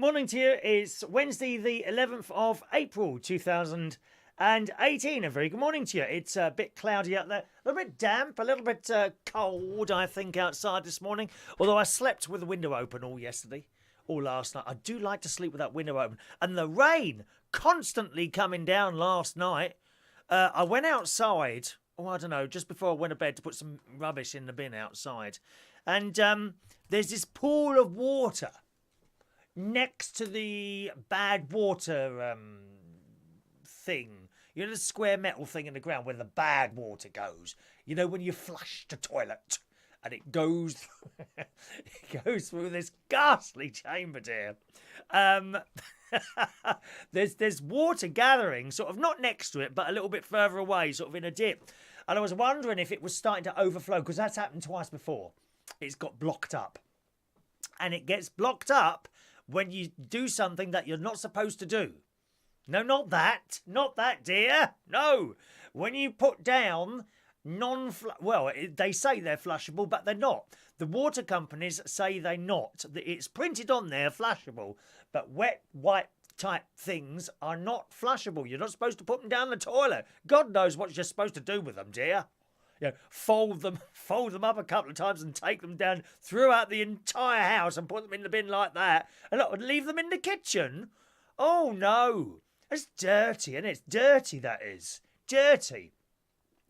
Morning to you. It's Wednesday, the 11th of April, 2018. A very good morning to you. It's a bit cloudy out there, a little bit damp, a little bit cold, I think, outside this morning. Although I slept with the window open all yesterday, all last night. I do like to sleep with that window open. And the rain constantly coming down last night. I went outside, I don't know, just before I went to bed to put some rubbish in the bin outside. And there's this pool of water next to the bad water thing. You know, the square metal thing in the ground where the bad water goes. You know, when you flush the toilet and it goes through this ghastly chamber, dear. There's water gathering, sort of not next to it, but a little bit further away, sort of in a dip. And I was wondering if it was starting to overflow, because that's happened twice before. It's got blocked up. And it gets blocked up when you do something that you're not supposed to do. No, not that, dear. No, when you put down they say they're flushable, but they're not. The water companies say they're not. It's printed on there, flushable, but wet, white type things are not flushable. You're not supposed to put them down the toilet. God knows what you're supposed to do with them, dear. You know, fold them up a couple of times and take them down throughout the entire house and put them in the bin like that. And leave them in the kitchen. Oh, no. It's dirty, and it's dirty, that is. Dirty.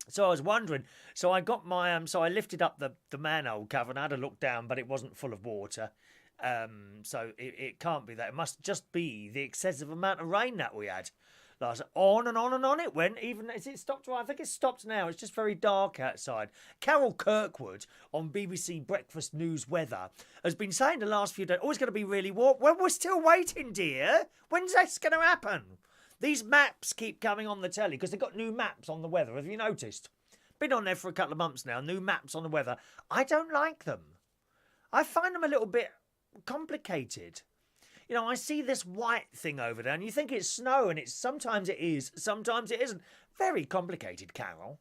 So I was wondering, so I got my, so I lifted up the manhole cover and I had a look down, but it wasn't full of water. So it can't be that. It must just be the excessive amount of rain that we had. On and on and on it went, even as it stopped. Well, I think it stopped now. It's just very dark outside. Carol Kirkwood on BBC Breakfast News Weather has been saying the last few days, it's going to be really warm. Well, we're still waiting, dear. When's this going to happen? These maps keep coming on the telly because they've got new maps on the weather. Have you noticed? Been on there for a couple of months now. New maps on the weather. I don't like them. I find them a little bit complicated. You know, I see this white thing over there and you think it's snow, and sometimes it is, sometimes it isn't. Very complicated, Carol.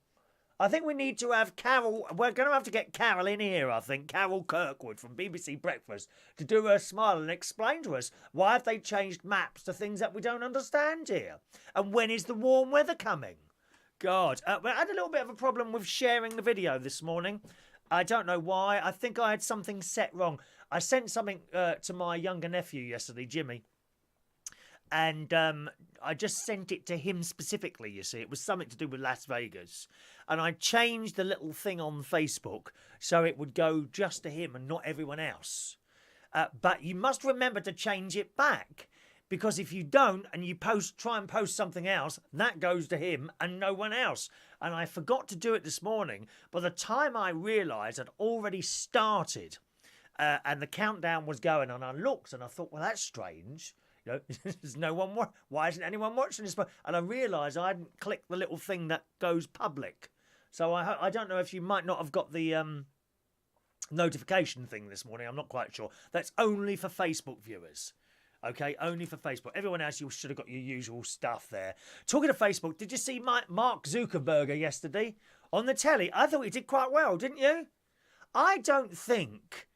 I think we need to have Carol, we're going to have to get Carol in here, I think, Carol Kirkwood from BBC Breakfast, to do her smile and explain to us why have they changed maps to things that we don't understand here. And when is the warm weather coming? God, I had a little bit of a problem with sharing the video this morning. I don't know why. I think I had something set wrong. I sent something to my younger nephew yesterday, Jimmy, and I just sent it to him specifically, you see. It was something to do with Las Vegas. And I changed the little thing on Facebook so it would go just to him and not everyone else. But you must remember to change it back, because if you don't and you try and post something else, that goes to him and no one else. And I forgot to do it this morning. By the time I realised I'd already started and the countdown was going, and I looked and I thought, well, that's strange. You know, there's no one. Why isn't anyone watching this? And I realised I hadn't clicked the little thing that goes public. So I don't know if you might not have got the notification thing this morning. I'm not quite sure. That's only for Facebook viewers. Okay, only for Facebook. Everyone else, you should have got your usual stuff there. Talking of Facebook, did you see Mark Zukerburger yesterday on the telly? I thought he did quite well, didn't you? I don't think,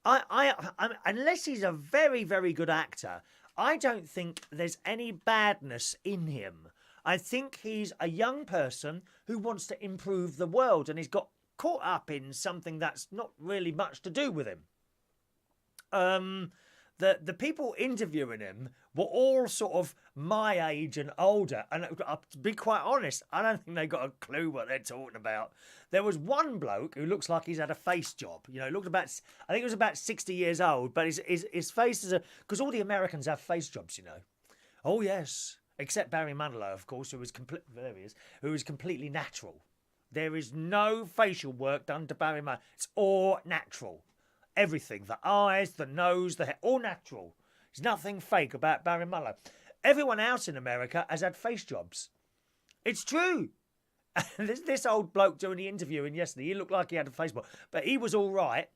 unless he's a very, very good actor, I don't think there's any badness in him. I think he's a young person who wants to improve the world, and he's got caught up in something that's not really much to do with him. The people interviewing him were all sort of my age and older. And to be quite honest, I don't think they got a clue what they're talking about. There was one bloke who looks like he's had a face job. You know, looked about, I think he was about 60 years old, but his face is because all the Americans have face jobs, you know. Oh, yes. Except Barry Manilow, of course, who was completely natural. There is no facial work done to Barry Manilow. It's all natural. Everything, the eyes, the nose, the hair, all natural. There's nothing fake about Barry Manilow. Everyone else in America has had face jobs. It's true. This old bloke doing the interviewing yesterday, he looked like he had a face job, but he was all right.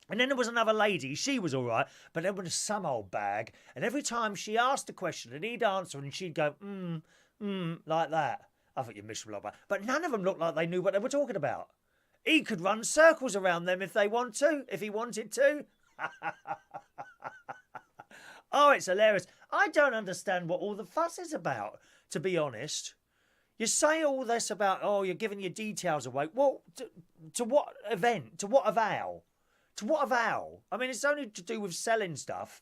And then there was another lady, she was all right, but there was some old bag, and every time she asked a question and he'd answer and she'd go, like that. I thought you're miserable, but none of them looked like they knew what they were talking about. He could run circles around them if he wanted to. Oh, it's hilarious. I don't understand what all the fuss is about, to be honest. You say all this about, oh, you're giving your details away. Well, to what event? To what avail? To what avail? I mean, it's only to do with selling stuff.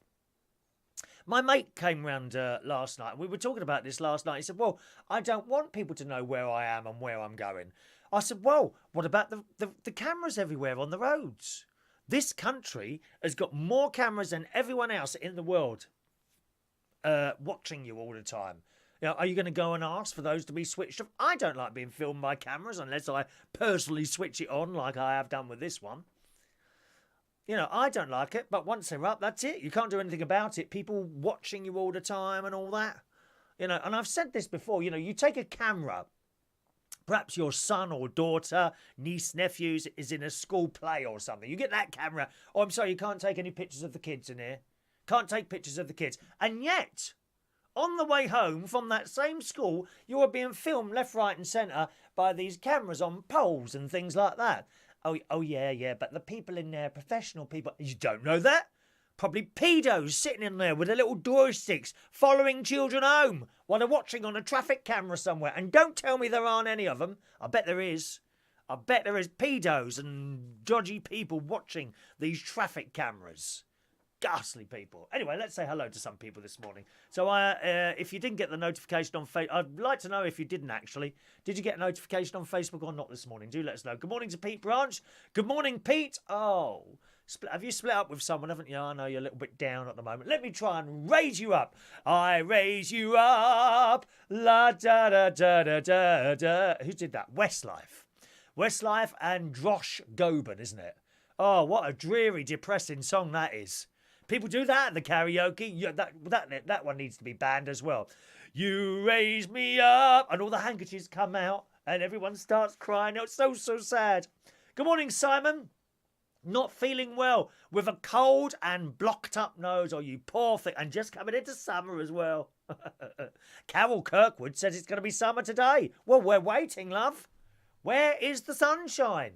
My mate came round last night. We were talking about this last night. He said, well, I don't want people to know where I am and where I'm going. I said, well, what about the cameras everywhere on the roads? This country has got more cameras than everyone else in the world watching you all the time. You know, are you going to go and ask for those to be switched off? I don't like being filmed by cameras unless I personally switch it on like I have done with this one. You know, I don't like it, but once they're up, that's it. You can't do anything about it. People watching you all the time and all that. You know, and I've said this before, you know, you take a camera, perhaps your son or daughter, niece, nephews is in a school play or something. You get that camera. Oh, I'm sorry, you can't take any pictures of the kids in here. Can't take pictures of the kids. And yet, on the way home from that same school, you are being filmed left, right and centre by these cameras on poles and things like that. Oh yeah, but the people in there, professional people, you don't know that? Probably pedos sitting in there with their little joysticks following children home while they're watching on a traffic camera somewhere. And don't tell me there aren't any of them. I bet there is. I bet there is pedos and dodgy people watching these traffic cameras. Ghastly people. Anyway, let's say hello to some people this morning. So if you didn't get the notification on Facebook, I'd like to know if you didn't actually. Did you get a notification on Facebook or not this morning? Do let us know. Good morning to Pete Branch. Good morning, Pete. Oh, have you split up with someone, haven't you? I know you're a little bit down at the moment. Let me try and raise you up. I raise you up. La da da da da da da. Who did that? Westlife. Westlife and Josh Goben, isn't it? Oh, what a dreary, depressing song that is. People do that at the karaoke. Yeah, that one needs to be banned as well. You raise me up, and all the handkerchiefs come out, and everyone starts crying. It's so sad. Good morning, Simon. Not feeling well with a cold and blocked up nose. Oh, you poor thing. And just coming into summer as well. Carol Kirkwood says it's going to be summer today. Well, we're waiting, love. Where is the sunshine?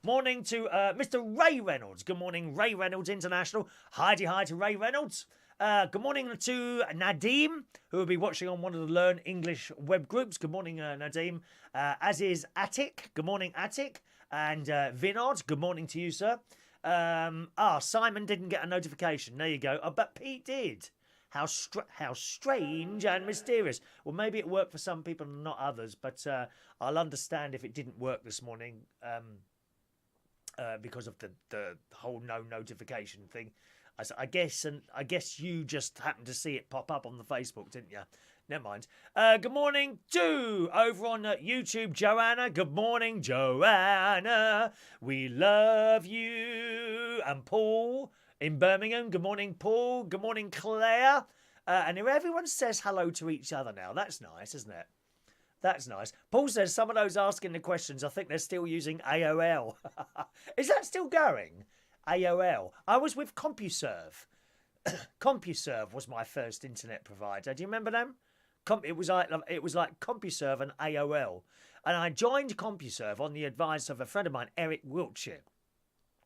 Morning to Mr. Ray Reynolds. Good morning, Ray Reynolds International. Hi to Ray Reynolds. Good morning to Nadim, who will be watching on one of the Learn English web groups. Good morning, Nadim. As is Attic. Good morning, Attic. And Vinod. Good morning to you, sir. Simon didn't get a notification. There you go. But Pete did. How strange and mysterious. Well, maybe it worked for some people and not others. But I'll understand if it didn't work this morning. Because of the whole no notification thing. I guess you just happened to see it pop up on the Facebook, didn't you? Never mind. Good morning to over on YouTube, Joanna. Good morning, Joanna. We love you. And Paul in Birmingham. Good morning, Paul. Good morning, Claire. And everyone says hello to each other now. That's nice, isn't it? That's nice. Paul says some of those asking the questions, I think they're still using AOL. Is that still going? AOL. I was with CompuServe. CompuServe was my first internet provider. Do you remember them? It was like CompuServe and AOL. And I joined CompuServe on the advice of a friend of mine, Eric Wiltshire,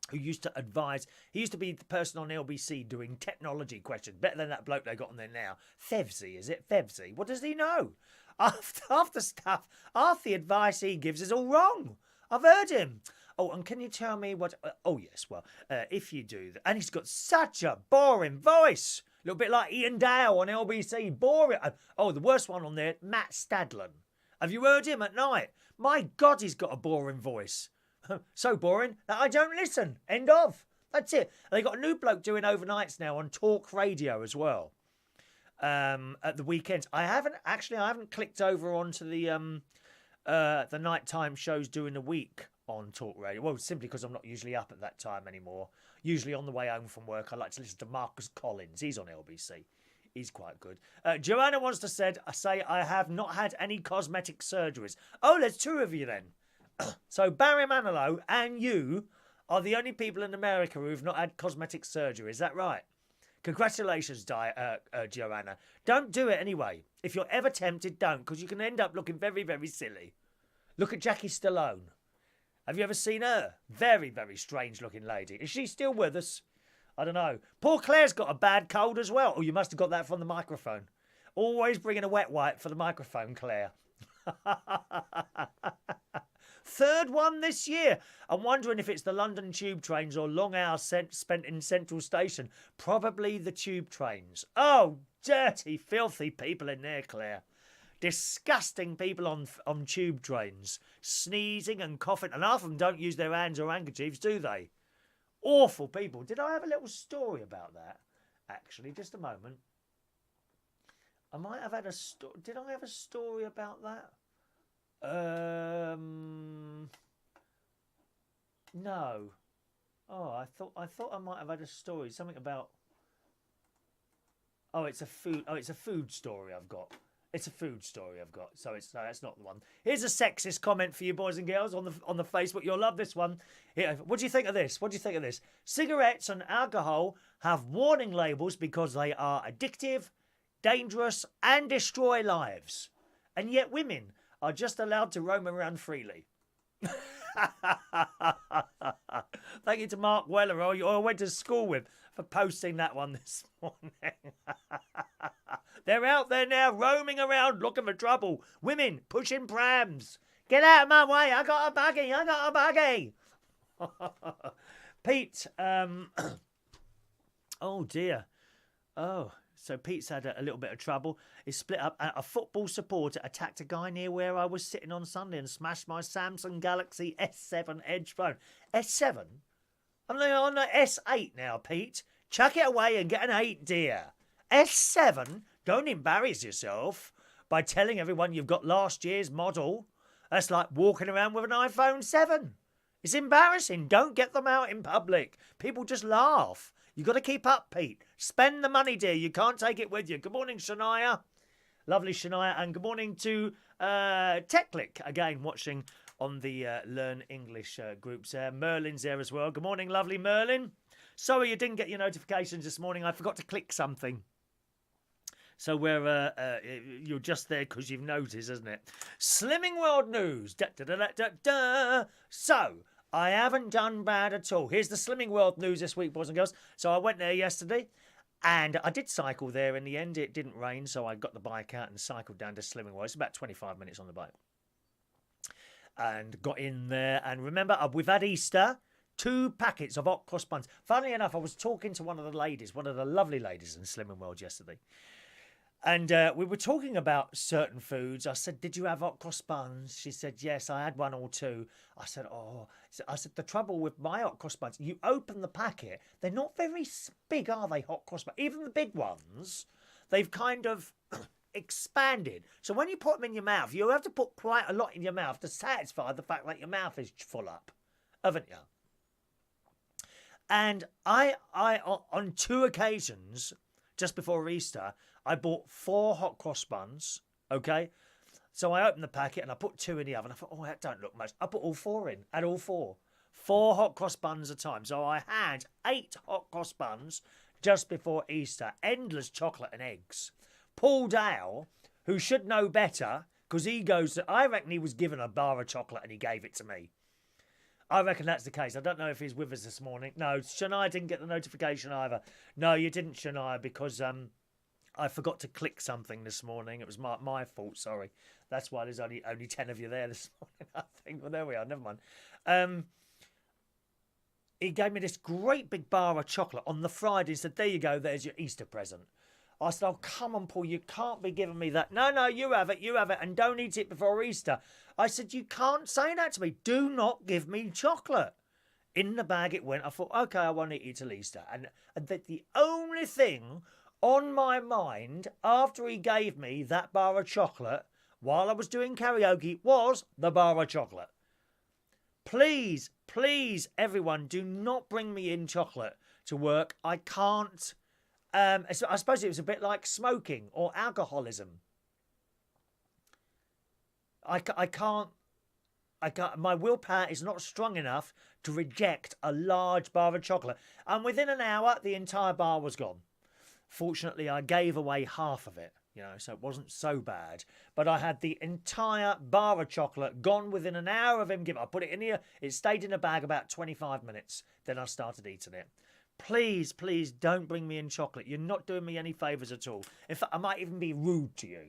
who used to advise. He used to be the person on LBC doing technology questions. Better than that bloke they got on there now. Fevsy, is it? Fevsy. What does he know? Half the advice he gives is all wrong. I've heard him. Oh, and can you tell me what... oh, yes, well, if you do that... And he's got such a boring voice. A little bit like Ian Dale on LBC. Boring. Oh, the worst one on there, Matt Stadlen. Have you heard him at night? My God, he's got a boring voice. So boring that I don't listen. End of. That's it. They got a new bloke doing overnights now on Talk Radio as well. At the weekends. I haven't clicked over onto the nighttime shows during the week on Talk Radio. Well, simply because I'm not usually up at that time anymore. Usually on the way home from work, I like to listen to Marcus Collins. He's on LBC. He's quite good. Joanna wants to say I have not had any cosmetic surgeries. Oh, there's two of you then. So Barry Manilow and you are the only people in America who've not had cosmetic surgery. Is that right? Congratulations, Joanna. Don't do it anyway. If you're ever tempted, don't, because you can end up looking very, very silly. Look at Jackie Stallone. Have you ever seen her? Very, very strange looking lady. Is she still with us? I don't know. Poor Claire's got a bad cold as well. Oh, you must have got that from the microphone. Always bringing a wet wipe for the microphone, Claire. Third one this year. I'm wondering if it's the London tube trains or long hours spent in Central Station. Probably the tube trains. Oh, dirty, filthy people in there, Claire. Disgusting people on tube trains. Sneezing and coughing. And half of them don't use their hands or handkerchiefs, do they? Awful people. Did I have a little story about that? Actually, just a moment. I might have had a story. Did I have a story about that? No. Oh, I thought I might have had a story. Something about. Oh, it's a food story I've got. It's a food story I've got. So that's not the one. Here's a sexist comment for you boys and girls on the Facebook. You'll love this one. Here, what do you think of this? What do you think of this? Cigarettes and alcohol have warning labels because they are addictive, dangerous, and destroy lives. And yet women are just allowed to roam around freely. Thank you to Mark Weller, who I went to school with, for posting that one this morning. They're out there now, roaming around, looking for trouble. Women pushing prams. Get out of my way, I got a buggy. Pete, oh dear. Oh, so Pete's had a little bit of trouble. He's split up. A football supporter attacked a guy near where I was sitting on Sunday and smashed my Samsung Galaxy S7 Edge phone. S7? I'm on the S8 now, Pete. Chuck it away and get an 8, dear. S7? Don't embarrass yourself by telling everyone you've got last year's model. That's like walking around with an iPhone 7. It's embarrassing. Don't get them out in public. People just laugh. You've got to keep up, Pete. Spend the money, dear. You can't take it with you. Good morning, Shania. Lovely Shania. And good morning to TechClick, again, watching on the Learn English groups there. Merlin's there as well. Good morning, lovely Merlin. Sorry you didn't get your notifications this morning. I forgot to click something. So you're just there because you've noticed, isn't it? Slimming World News. Da, da, da, da, da, da. So, I haven't done bad at all. Here's the Slimming World News this week, boys and girls. So I went there yesterday and I did cycle there in the end. It didn't rain, so I got the bike out and cycled down to Slimming World. It's about 25 minutes on the bike. And got in there. And remember, we've had Easter. 2 packets of hot cross buns. Funnily enough, I was talking to one of the lovely ladies in Slimming World yesterday. And we were talking about certain foods. I said, did you have hot cross buns? She said, yes, I had 1 or 2. I said, oh. I said, the trouble with my hot cross buns, you open the packet, they're not very big, are they, hot cross buns? Even the big ones, they've kind of expanded. So when you put them in your mouth, you have to put quite a lot in your mouth to satisfy the fact that your mouth is full up, haven't you? And I on 2 occasions, just before Easter, I bought 4 hot cross buns, okay? So I opened the packet and I put 2 in the oven. I thought, oh, that don't look much. I put all 4 in, had all 4. 4 hot cross buns a time. So I had 8 hot cross buns just before Easter. Endless chocolate and eggs. Paul Dale, who should know better, because he goes, I reckon he was given a bar of chocolate and he gave it to me. I reckon that's the case. I don't know if he's with us this morning. No, Shania didn't get the notification either. No, you didn't, Shania, because I forgot to click something this morning. It was my fault, sorry. That's why there's only 10 of you there this morning, I think. Well, there we are, never mind. He gave me this great big bar of chocolate on the Friday and said, there you go, there's your Easter present. I said, oh, come on, Paul, you can't be giving me that. No, you have it, and don't eat it before Easter. I said, you can't say that to me. Do not give me chocolate. In the bag it went. I thought, okay, I won't eat it till Easter. And the only thing on my mind after he gave me that bar of chocolate while I was doing karaoke was the bar of chocolate. Please, everyone, do not bring me in chocolate to work. I can't. I suppose it was a bit like smoking or alcoholism. I can't. My willpower is not strong enough to reject a large bar of chocolate. And within an hour, the entire bar was gone. Fortunately, I gave away half of it, so it wasn't so bad. But I had the entire bar of chocolate gone within an hour of him giving. I put it in here. It stayed in a bag about 25 minutes. Then I started eating it. Please, please don't bring me in chocolate. You're not doing me any favours at all. In fact, I might even be rude to you.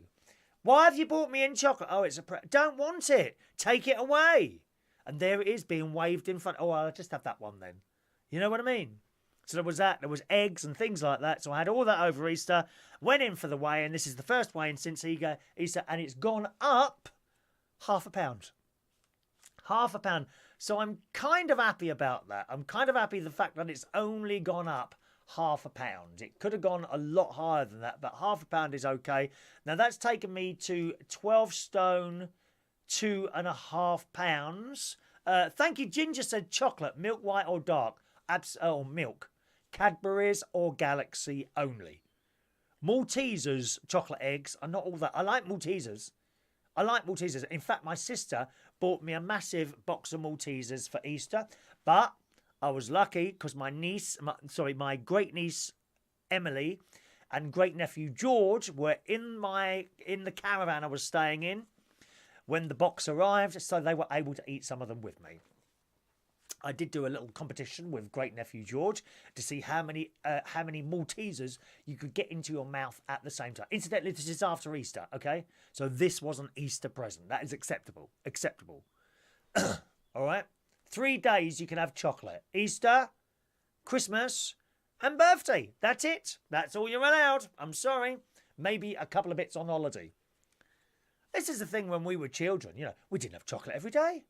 Why have you bought me in chocolate? Oh, it's a don't want it. Take it away. And there it is being waved in front. Oh, I'll just have that one then. You know what I mean? So there was that. There was eggs and things like that. So I had all that over Easter. Went in for the weigh, and this is the first weigh-in since Easter, and it's gone up half a pound. Half a pound. So I'm kind of happy about that. I'm kind of happy the fact that it's only gone up half a pound. It could have gone a lot higher than that, but half a pound is okay. Now that's taken me to 12 stone, 2.5 pounds. Thank you. Ginger said chocolate, milk white or dark. Or milk. Cadbury's or Galaxy only. Maltesers chocolate eggs are not all that. I like Maltesers. In fact, my sister bought me a massive box of Maltesers for Easter, but I was lucky because my great niece Emily and great nephew George were in the caravan I was staying in when the box arrived, so they were able to eat some of them with me. I did do a little competition with great nephew George to see how many Maltesers you could get into your mouth at the same time. Incidentally, this is after Easter, okay? So this was an Easter present. That is acceptable. All right? 3 days you can have chocolate. Easter, Christmas, and birthday. That's it. That's all you're allowed. I'm sorry. Maybe a couple of bits on holiday. This is the thing when we were children. We didn't have chocolate every day.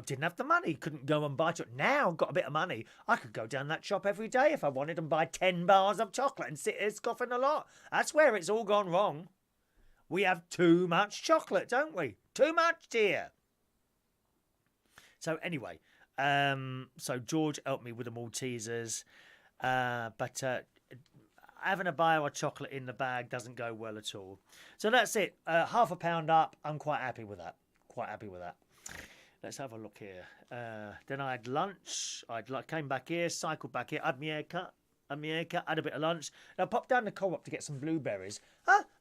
Didn't have the money, couldn't go and buy chocolate. Now I've got a bit of money. I could go down that shop every day if I wanted and buy 10 bars of chocolate and sit here scoffing a lot. That's where it's all gone wrong. We have too much chocolate, don't we? Too much, dear. So anyway, so George helped me with the Maltesers. But having a bar of chocolate in the bag doesn't go well at all. So that's it. Half a pound up. I'm quite happy with that. Let's have a look here. Then I had lunch. Came back here, cycled back here, had my haircut, had a bit of lunch. And I popped down the co-op to get some blueberries.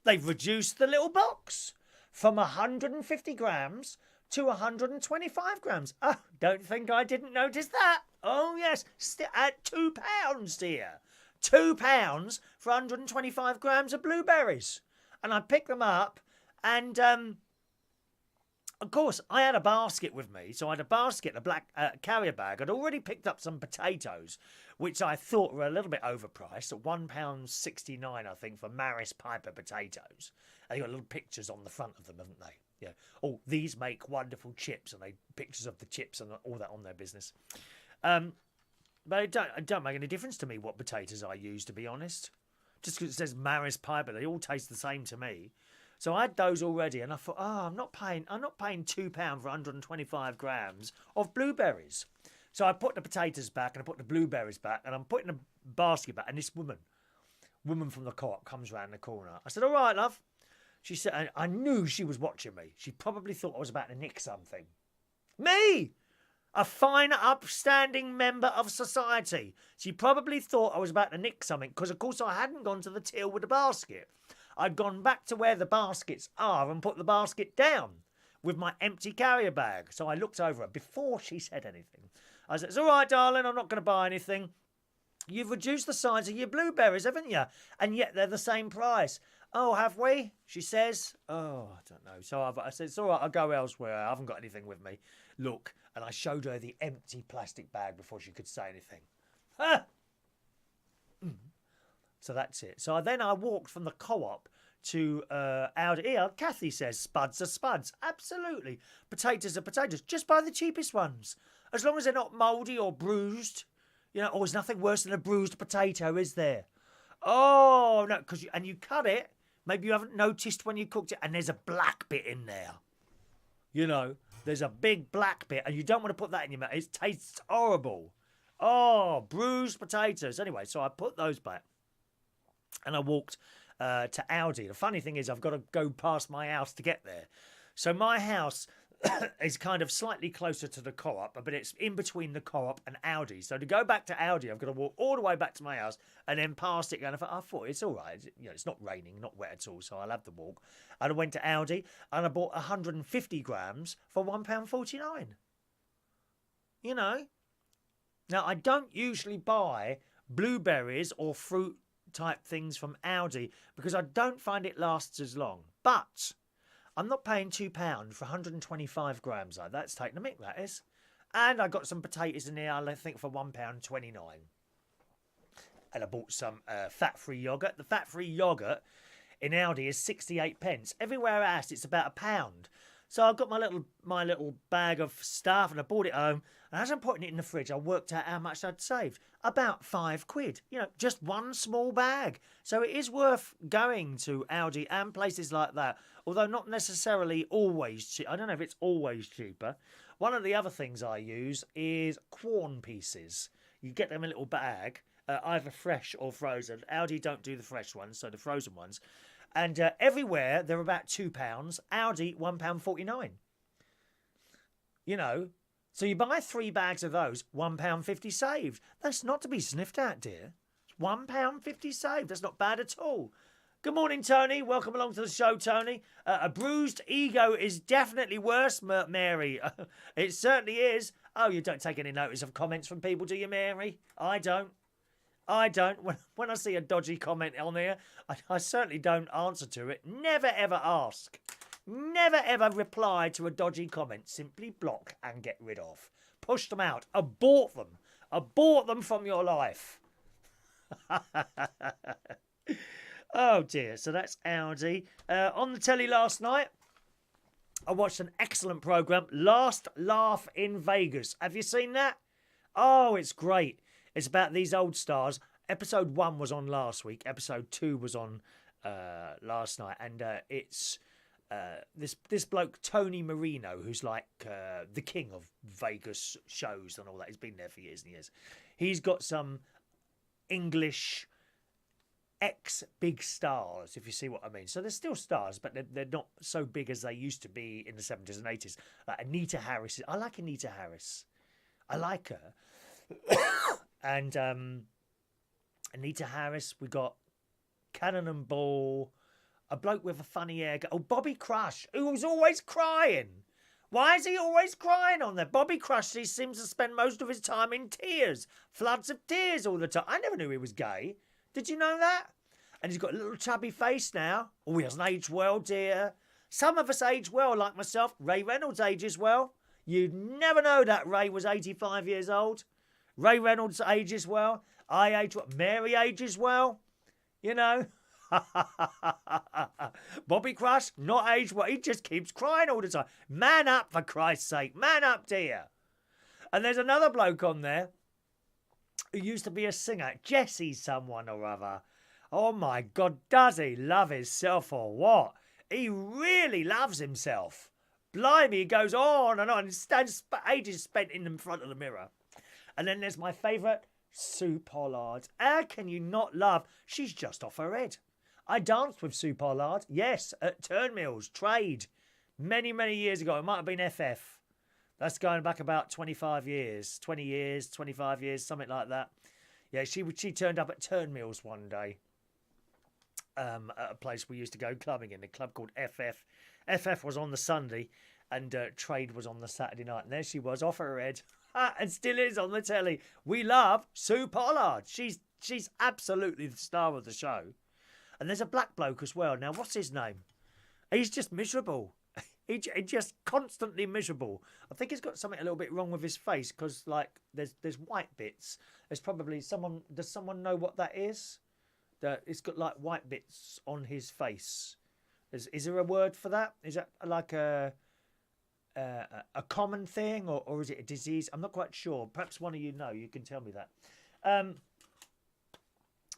They've reduced the little box from 150 grams to 125 grams. Don't think I didn't notice that. Oh, yes. At £2, dear. £2 for 125 grams of blueberries. And I picked them up and... Of course, I had a basket with me, so I had a basket, a black carrier bag. I'd already picked up some potatoes, which I thought were a little bit overpriced, at £1.69, I think, for Maris Piper potatoes. And they got little pictures on the front of them, haven't they? Yeah. Oh, these make wonderful chips, and they pictures of the chips and all that on their business. But it don't make any difference to me what potatoes I use, to be honest. Just because it says Maris Piper, they all taste the same to me. So I had those already, and I thought, I'm not paying £2 for 125 grams of blueberries. So I put the potatoes back, and I put the blueberries back, and I'm putting the basket back, and this woman from the co-op comes round the corner. I said, all right, love. She said, I knew she was watching me. She probably thought I was about to nick something. Me! A fine, upstanding member of society. She probably thought I was about to nick something, because, of course, I hadn't gone to the till with the basket. I'd gone back to where the baskets are and put the basket down with my empty carrier bag. So I looked over her before she said anything. I said, it's all right, darling, I'm not going to buy anything. You've reduced the size of your blueberries, haven't you? And yet they're the same price. Oh, have we? She says. Oh, I don't know. So I said, it's all right, I'll go elsewhere. I haven't got anything with me. Look. And I showed her the empty plastic bag before she could say anything. So that's it. So then I walked from the co-op to Aldi. Here, Kathy says spuds are spuds. Absolutely. Potatoes are potatoes. Just buy the cheapest ones. As long as they're not mouldy or bruised. There's nothing worse than a bruised potato, is there? Oh, no, because you cut it. Maybe you haven't noticed when you cooked it, and there's a black bit in there. There's a big black bit, and you don't want to put that in your mouth. It tastes horrible. Oh, bruised potatoes. Anyway, so I put those back. And I walked to Aldi. The funny thing is I've got to go past my house to get there. So my house is kind of slightly closer to the co-op, but it's in between the co-op and Aldi. So to go back to Aldi, I've got to walk all the way back to my house and then past it. And I thought it's all right. It's not raining, not wet at all, so I'll have the walk. And I went to Aldi and I bought 150 grams for £1.49. Now, I don't usually buy blueberries or fruit type things from Aldi because I don't find it lasts as long. But I'm not paying £2 for 125 grams. Though. That's taking a mick, that is. And I got some potatoes in here, I think, for £1.29. And I bought some fat-free yoghurt. The fat-free yoghurt in Aldi is 68 pence. Everywhere else, it's about £1. So I got my little bag of stuff and I brought it home. And as I'm putting it in the fridge, I worked out how much I'd saved. About £5. You know, just one small bag. So it is worth going to Aldi and places like that. Although not necessarily always cheap. I don't know if it's always cheaper. One of the other things I use is corn pieces. You get them in a little bag, either fresh or frozen. Aldi don't do the fresh ones, so the frozen ones. And everywhere, they're about £2. Aldi, £1.49. You know, so you buy 3 bags of those, £1.50 saved. That's not to be sniffed at, dear. £1.50 saved. That's not bad at all. Good morning, Tony. Welcome along to the show, Tony. A bruised ego is definitely worse, Mary. It certainly is. Oh, you don't take any notice of comments from people, do you, Mary? I don't. When I see a dodgy comment on there, I certainly don't answer to it. Never, ever ask. Never, ever reply to a dodgy comment. Simply block and get rid of. Push them out. Abort them. Abort them from your life. Oh, dear. So that's Aldi. On the telly last night, I watched an excellent programme, Last Laugh in Vegas. Have you seen that? Oh, it's great. It's about these old stars. Episode 1 was on last week. Episode 2 was on last night. And it's this bloke, Tony Marino, who's like the king of Vegas shows and all that. He's been there for years and years. He's got some English ex-big stars, if you see what I mean. So they're still stars, but they're not so big as they used to be in the 70s and 80s. Like Anita Harris. I like Anita Harris. I like her. And Anita Harris, we got Cannon Ball, a bloke with a funny hair. Oh, Bobby Crush, who was always crying. Why is he always crying on there? Bobby Crush, he seems to spend most of his time in tears. Floods of tears all the time. I never knew he was gay. Did you know that? And he's got a little chubby face now. Oh, he hasn't aged well, dear. Some of us age well, like myself. Ray Reynolds ages well. You'd never know that Ray was 85 years old. Ray Reynolds ages well. I age well. Mary ages well. You know. Bobby Crush, not aged well. He just keeps crying all the time. Man up, for Christ's sake. Man up, dear. And there's another bloke on there who used to be a singer. Jesse someone or other. Oh, my God. Does he love himself or what? He really loves himself. Blimey, he goes on and on. He stands ages spent in front of the mirror. And then there's my favourite, Sue Pollard. How can you not love? She's just off her head. I danced with Sue Pollard, yes, at Turnmills, Trade, many, many years ago. It might have been FF. That's going back about 25 years, 20 years, 25 years, something like that. Yeah, she turned up at Turnmills one day at a place we used to go clubbing in, a club called FF. FF was on the Sunday and Trade was on the Saturday night. And there she was, off her head. And still is on the telly. We love Sue Pollard. She's absolutely the star of the show. And there's a black bloke as well. Now, what's his name? He's just miserable. He's just constantly miserable. I think he's got something a little bit wrong with his face because, like, there's white bits. There's probably someone. Does someone know what that is? That it's got like white bits on his face. Is there a word for that? Is that like a common thing or is it a disease? I'm not quite sure. Perhaps one of you know. You can tell me that.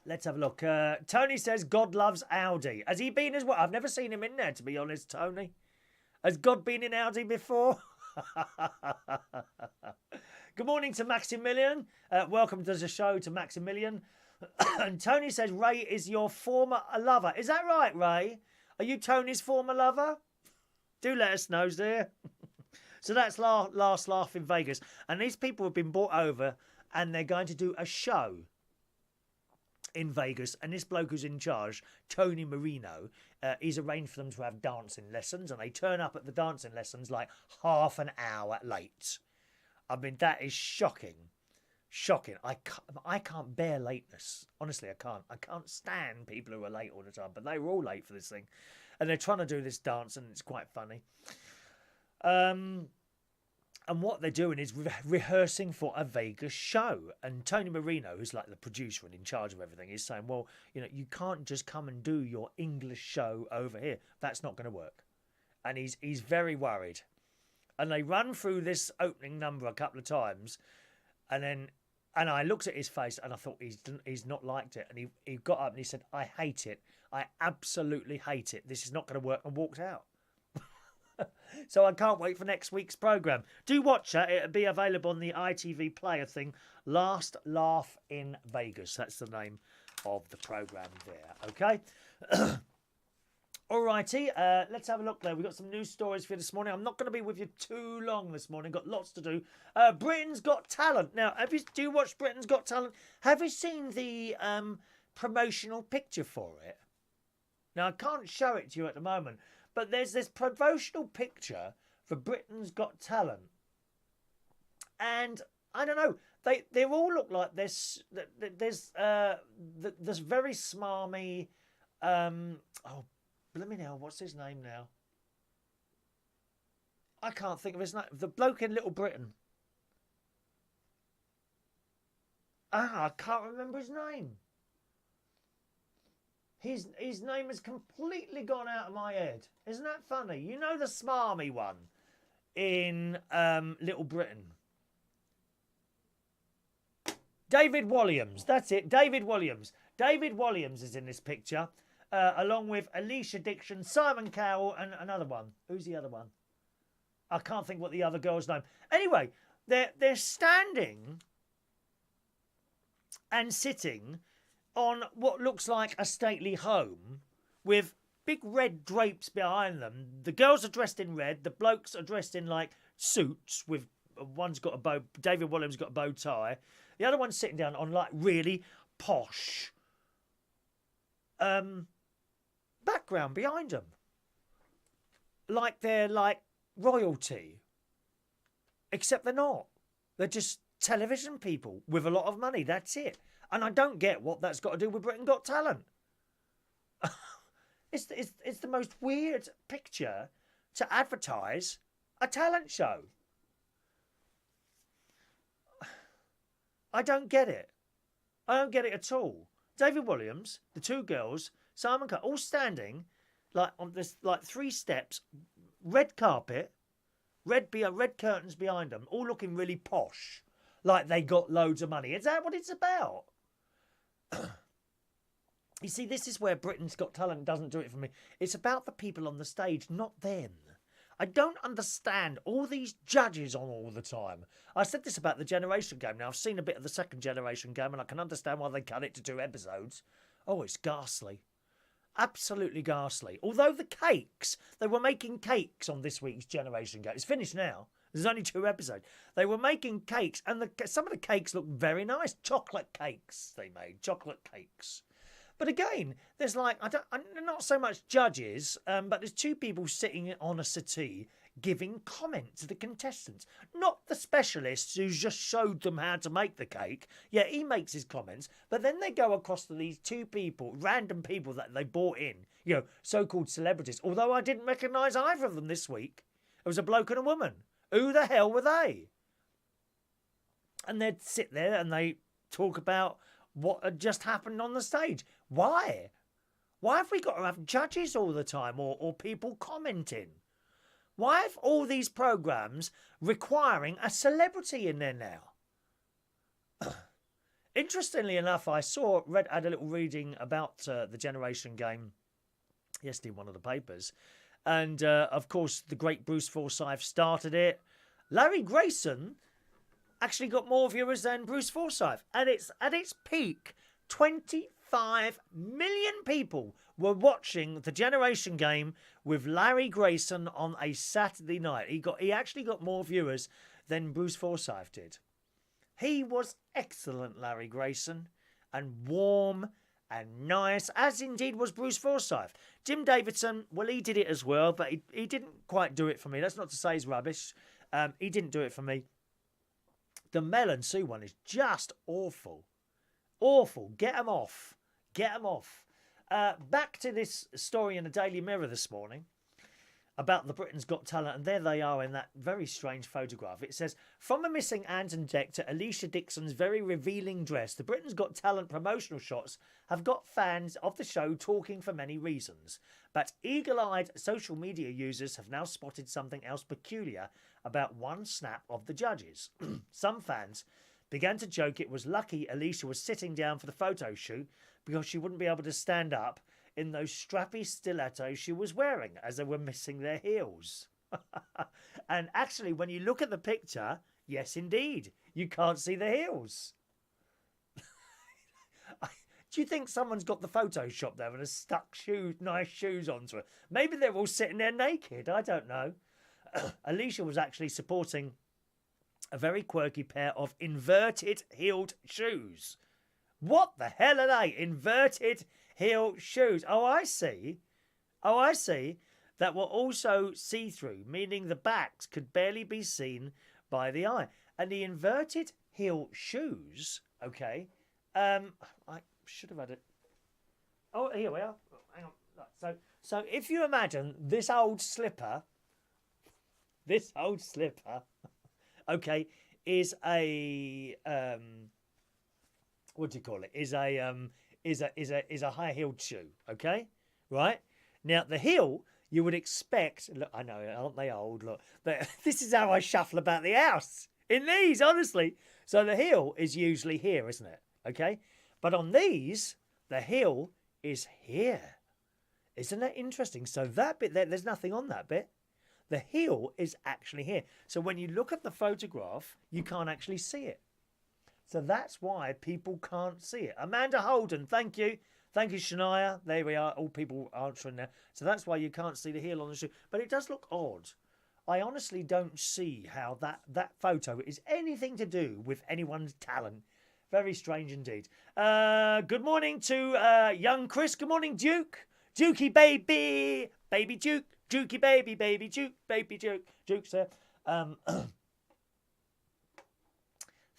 Let's have a look. Tony says God loves Aldi. Has he been as well? I've never seen him in there, to be honest, Tony. Has God been in Aldi before? Good morning to Maximilian. Welcome to the show to Maximilian. And Tony says Ray is your former lover. Is that right, Ray? Are you Tony's former lover? Do let us know, dear. So that's Last Laugh in Vegas. And these people have been brought over and they're going to do a show in Vegas. And this bloke who's in charge, Tony Marino, he's arranged for them to have dancing lessons. And they turn up at the dancing lessons like half an hour late. I mean, that is shocking. Shocking. I can't bear lateness. Honestly, I can't. I can't stand people who are late all the time. But they were all late for this thing. And they're trying to do this dance and it's quite funny. And what they're doing is rehearsing for a Vegas show. And Tony Marino, who's like the producer and in charge of everything, is saying, well, you can't just come and do your English show over here. That's not going to work. And he's very worried. And they run through this opening number a couple of times. And I looked at his face and I thought he's not liked it. And he got up and he said, I hate it. I absolutely hate it. This is not going to work, and walked out. So I can't wait for next week's programme. Do watch that. It'll be available on the ITV Player thing. Last Laugh in Vegas. That's the name of the programme there. Okay? Alrighty, let's have a look there. We've got some news stories for you this morning. I'm not going to be with you too long this morning. Got lots to do. Britain's Got Talent. Now, do you watch Britain's Got Talent? Have you seen the promotional picture for it? Now, I can't show it to you at the moment. But there's this promotional picture for Britain's Got Talent. And, I don't know, they all look like there's very smarmy... blimey now, what's his name now? I can't think of his name. The bloke in Little Britain. I can't remember his name. His name has completely gone out of my head. Isn't that funny? You know the smarmy one in Little Britain. David Walliams. That's it. David Walliams. David Walliams is in this picture. Along with Alicia Dixon, Simon Cowell, and another one. Who's the other one? I can't think what the other girl's name. Anyway, they're standing and sitting on what looks like a stately home with big red drapes behind them. The girls are dressed in red. The blokes are dressed in like suits with one's got a bow. David Walliams got a bow tie. The other one's sitting down on like really posh background behind them. Like they're like royalty. Except they're not. They're just television people with a lot of money. That's it. And I don't get what that's got to do with Britain Got Talent. It's the most weird picture to advertise a talent show. I don't get it. I don't get it at all. David Walliams, the two girls, Simon Cowell, all standing like on this like 3 steps, red carpet, red curtains behind them, all looking really posh, like they got loads of money. Is that what it's about? You see, this is where Britain's Got Talent doesn't do it for me. It's about the people on the stage, not them. I don't understand all these judges on all the time. I said this about the Generation Game. Now, I've seen a bit of the second Generation Game and I can understand why they cut it to 2 episodes. Oh, it's ghastly. Absolutely ghastly. Although the cakes, they were making cakes on this week's Generation Game. It's finished now. There's only 2 episodes. They were making cakes, and some of the cakes look very nice. Chocolate cakes they made. Chocolate cakes. But again, there's like, not so much judges, but there's 2 people sitting on a settee giving comment to the contestants. Not the specialists who just showed them how to make the cake. Yeah, he makes his comments, but then they go across to these 2 people, random people that they brought in, so-called celebrities. Although I didn't recognise either of them this week. It was a bloke and a woman. Who the hell were they? And they'd sit there and they talk about what had just happened on the stage. Why? Why have we got to have judges all the time or people commenting? Why have all these programmes requiring a celebrity in there now? Interestingly enough, I had a little reading about the Generation Game yesterday in one of the papers. And, of course, the great Bruce Forsyth started it. Larry Grayson actually got more viewers than Bruce Forsyth. And it's at its peak, 25 million people were watching the Generation Game with Larry Grayson on a Saturday night. He actually got more viewers than Bruce Forsyth did. He was excellent, Larry Grayson, and warm and nice, as indeed was Bruce Forsyth. Jim Davidson, well, he did it as well, but he didn't quite do it for me. That's not to say he's rubbish. He didn't do it for me. The Mel and Sue one is just awful. Awful. Get them off. Get them off. Back to this story in the Daily Mirror this morning about the Britain's Got Talent, and there they are in that very strange photograph. It says, from a missing Anton Deck to Alicia Dixon's very revealing dress, the Britain's Got Talent promotional shots have got fans of the show talking for many reasons. But eagle-eyed social media users have now spotted something else peculiar about one snap of the judges. Some fans began to joke it was lucky Alicia was sitting down for the photo shoot because she wouldn't be able to stand up in those strappy stilettos she was wearing, as they were missing their heels. And actually, when you look at the picture, yes, indeed, you can't see the heels. Do you think someone's got the Photoshop there and has stuck nice shoes onto it? Maybe they're all sitting there naked. I don't know. Alicia was actually supporting a very quirky pair of inverted heeled shoes. What the hell are they? Inverted heel shoes. Oh, I see. That were also see-through, meaning the backs could barely be seen by the eye. And the inverted heel shoes, okay, I should have had it. Oh, here we are. Hang on. So if you imagine this old slipper, okay, is a what do you call it? Is a high-heeled shoe, okay? Right? Now the heel you would expect, look, I know, aren't they old? Look, this is how I shuffle about the house in these, honestly. So the heel is usually here, isn't it? Okay? But on these, the heel is here. Isn't that interesting? So that bit there, there's nothing on that bit. The heel is actually here. So when you look at the photograph, you can't actually see it. So that's why people can't see it. Amanda Holden, thank you. Thank you, Shania. There we are. All people answering there. So that's why you can't see the heel on the shoe. But it does look odd. I honestly don't see how that photo is anything to do with anyone's talent. Very strange indeed. Good morning to young Chris. Good morning, Duke. Dukey baby. Baby Duke. Dukey baby. Baby Duke. Baby Duke. Duke's there.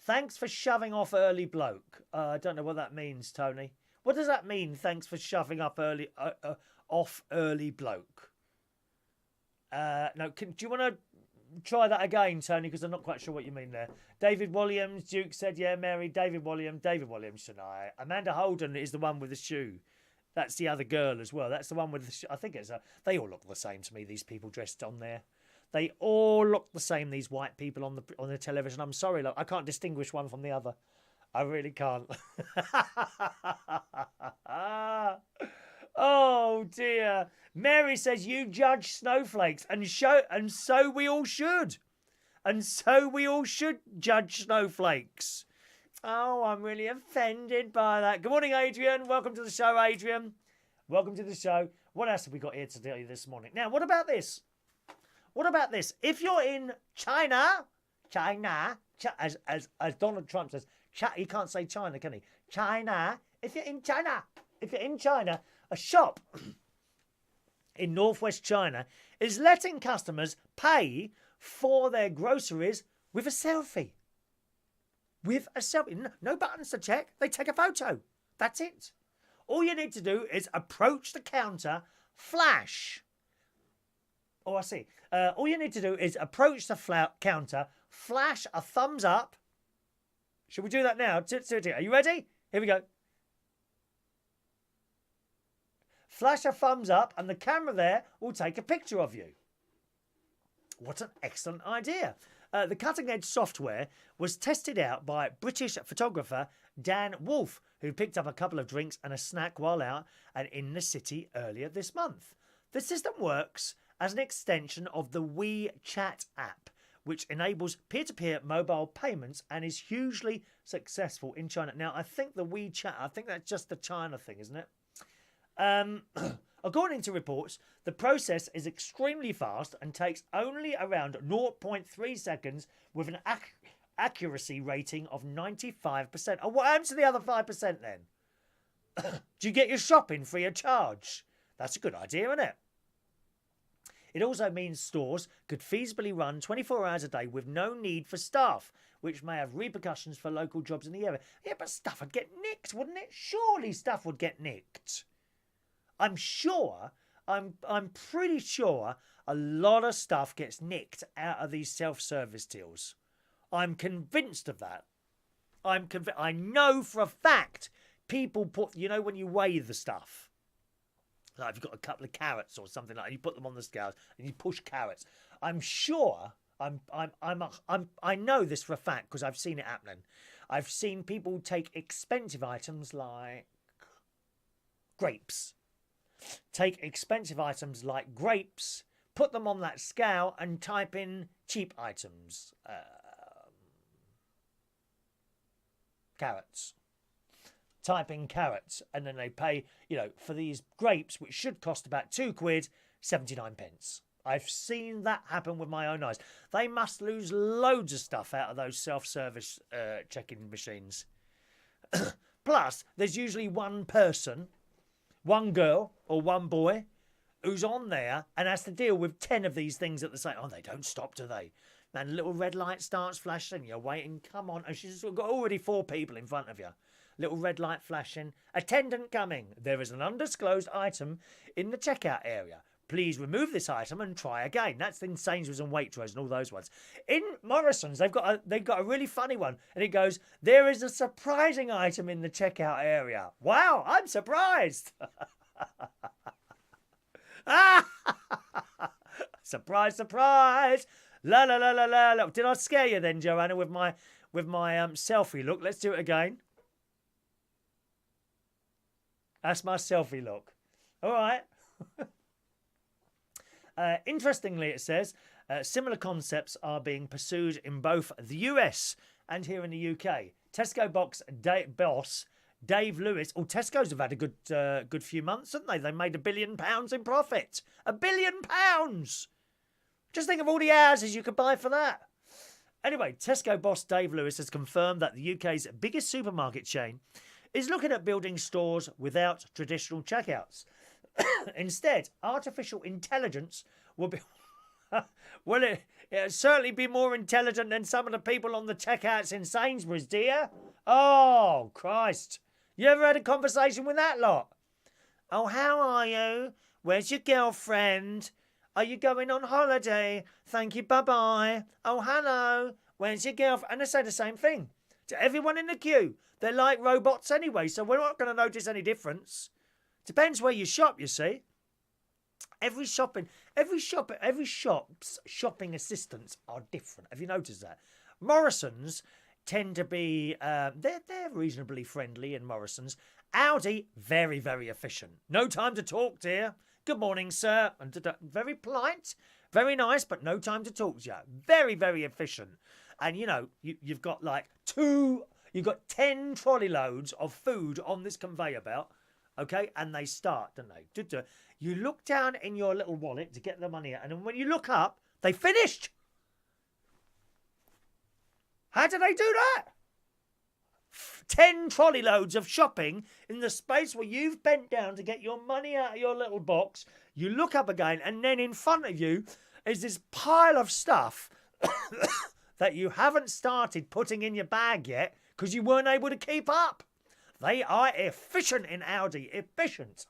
Thanks for shoving off early bloke. I don't know what that means, Tony. What does that mean? Thanks for shoving up off early bloke. No, do you want to try that again, Tony? Because I'm not quite sure what you mean there. David Williams, Duke said, yeah, Mary. David Williams tonight. Amanda Holden is the one with the shoe. That's the other girl as well. That's the one with the shoe. I think they all look the same to me, these people dressed on there. They all look the same, these white people on the television. I'm sorry, look, I can't distinguish one from the other. I really can't. Oh dear. Mary says you judge snowflakes, and so we all should. And so we all should judge snowflakes. Oh, I'm really offended by that. Good morning, Adrian. Welcome to the show, Adrian. Welcome to the show. What else have we got here to tell you this morning? Now, what about this? If you're in China, as Donald Trump says, he can't say China, can he? China. If you're in China, a shop in northwest China is letting customers pay for their groceries with a selfie. With a selfie. No buttons to check. They take a photo. That's it. All you need to do is approach the counter, flash. Oh, I see. All you need to do is approach the counter, flash a thumbs up. Should we do that now? Are you ready? Here we go. Flash a thumbs up and the camera there will take a picture of you. What an excellent idea. The cutting-edge software was tested out by British photographer Dan Wolfe, who picked up a couple of drinks and a snack while out and in the city earlier this month. The system works as an extension of the WeChat app, which enables peer-to-peer mobile payments and is hugely successful in China. Now, I think the WeChat, that's just the China thing, isn't it? According to reports, the process is extremely fast and takes only around 0.3 seconds with an accuracy rating of 95%. Oh, what happens to the other 5% then? Do you get your shopping free of charge? That's a good idea, isn't it? It also means stores could feasibly run 24 hours a day with no need for staff, which may have repercussions for local jobs in the area. Yeah, but stuff would get nicked, wouldn't it? Surely stuff would get nicked. I'm pretty sure a lot of stuff gets nicked out of these self-service tills. I'm convinced of that. I know for a fact people put, you know, when you weigh the stuff, like if you've got a couple of carrots or something like that, you put them on the scales and you push carrots. I'm sure, I know this for a fact because I've seen it happening. I've seen people take expensive items like grapes. Take expensive items like grapes, put them on that scale and type in cheap items. Carrots. Type in carrots and then they pay, you know, for these grapes, which should cost about £2, 79 pence. I've seen that happen with my own eyes. They must lose loads of stuff out of those self-service check-in machines. Plus, there's usually one person, one girl or one boy who's on there and has to deal with 10 of these things at the same time. Oh, they don't stop, do they? Man, a little red light starts flashing. You're waiting. Come on. And she's got already 4 people in front of you. Little red light flashing. Attendant coming. There is an undisclosed item in the checkout area. Please remove this item and try again. That's in Sainsbury's and Waitrose and all those ones. In Morrison's, they've got a really funny one. And it goes, there is a surprising item in the checkout area. Wow, I'm surprised. Surprise, surprise. La la la la la la. Did I scare you then, Joanna, with my selfie look? Let's do it again. That's my selfie look. All right. Interestingly, it says similar concepts are being pursued in both the US and here in the UK. Tesco boss Dave Lewis. Oh, Tesco's have had a good few months, haven't they? They made £1 billion in profit. £1 billion. Just think of all the houses you could buy for that. Anyway, Tesco boss Dave Lewis has confirmed that the UK's biggest supermarket chain is looking at building stores without traditional checkouts. Instead, artificial intelligence will be... it'll certainly be more intelligent than some of the people on the checkouts in Sainsbury's, dear. Oh, Christ. You ever had a conversation with that lot? Oh, how are you? Where's your girlfriend? Are you going on holiday? Thank you, bye-bye. Oh, hello. Where's your girlfriend? And they say the same thing to everyone in the queue. They're like robots anyway, so we're not going to notice any difference. Depends where you shop, you see. Every shop's shopping assistants are different. Have you noticed that? Morrison's tend to be, they're reasonably friendly in Morrison's. Aldi, very, very efficient. No time to talk, dear. Good morning, sir. And very polite, very nice, but no time to talk to you. Very, very efficient. And, you know, you've got like 10 trolley loads of food on this conveyor belt. Okay, and they start, don't they? You look down in your little wallet to get the money out, and then when you look up, they finished. How do they do that? 10 trolley loads of shopping in the space where you've bent down to get your money out of your little box. You look up again, and then in front of you is this pile of stuff that you haven't started putting in your bag yet because you weren't able to keep up. They are efficient in Aldi. Efficient.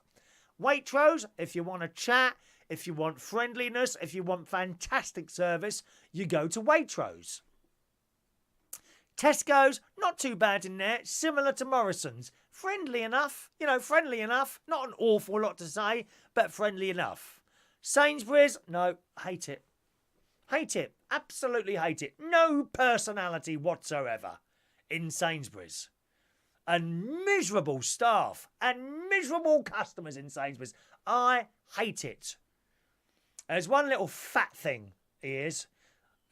Waitrose, if you want to chat, if you want friendliness, if you want fantastic service, you go to Waitrose. Tesco's, not too bad in there. Similar to Morrison's. Friendly enough. You know, friendly enough. Not an awful lot to say, but friendly enough. Sainsbury's, no, hate it. Hate it. Absolutely hate it. No personality whatsoever in Sainsbury's. And miserable staff and miserable customers in Sainsbury's. I hate it. There's one little fat thing he is.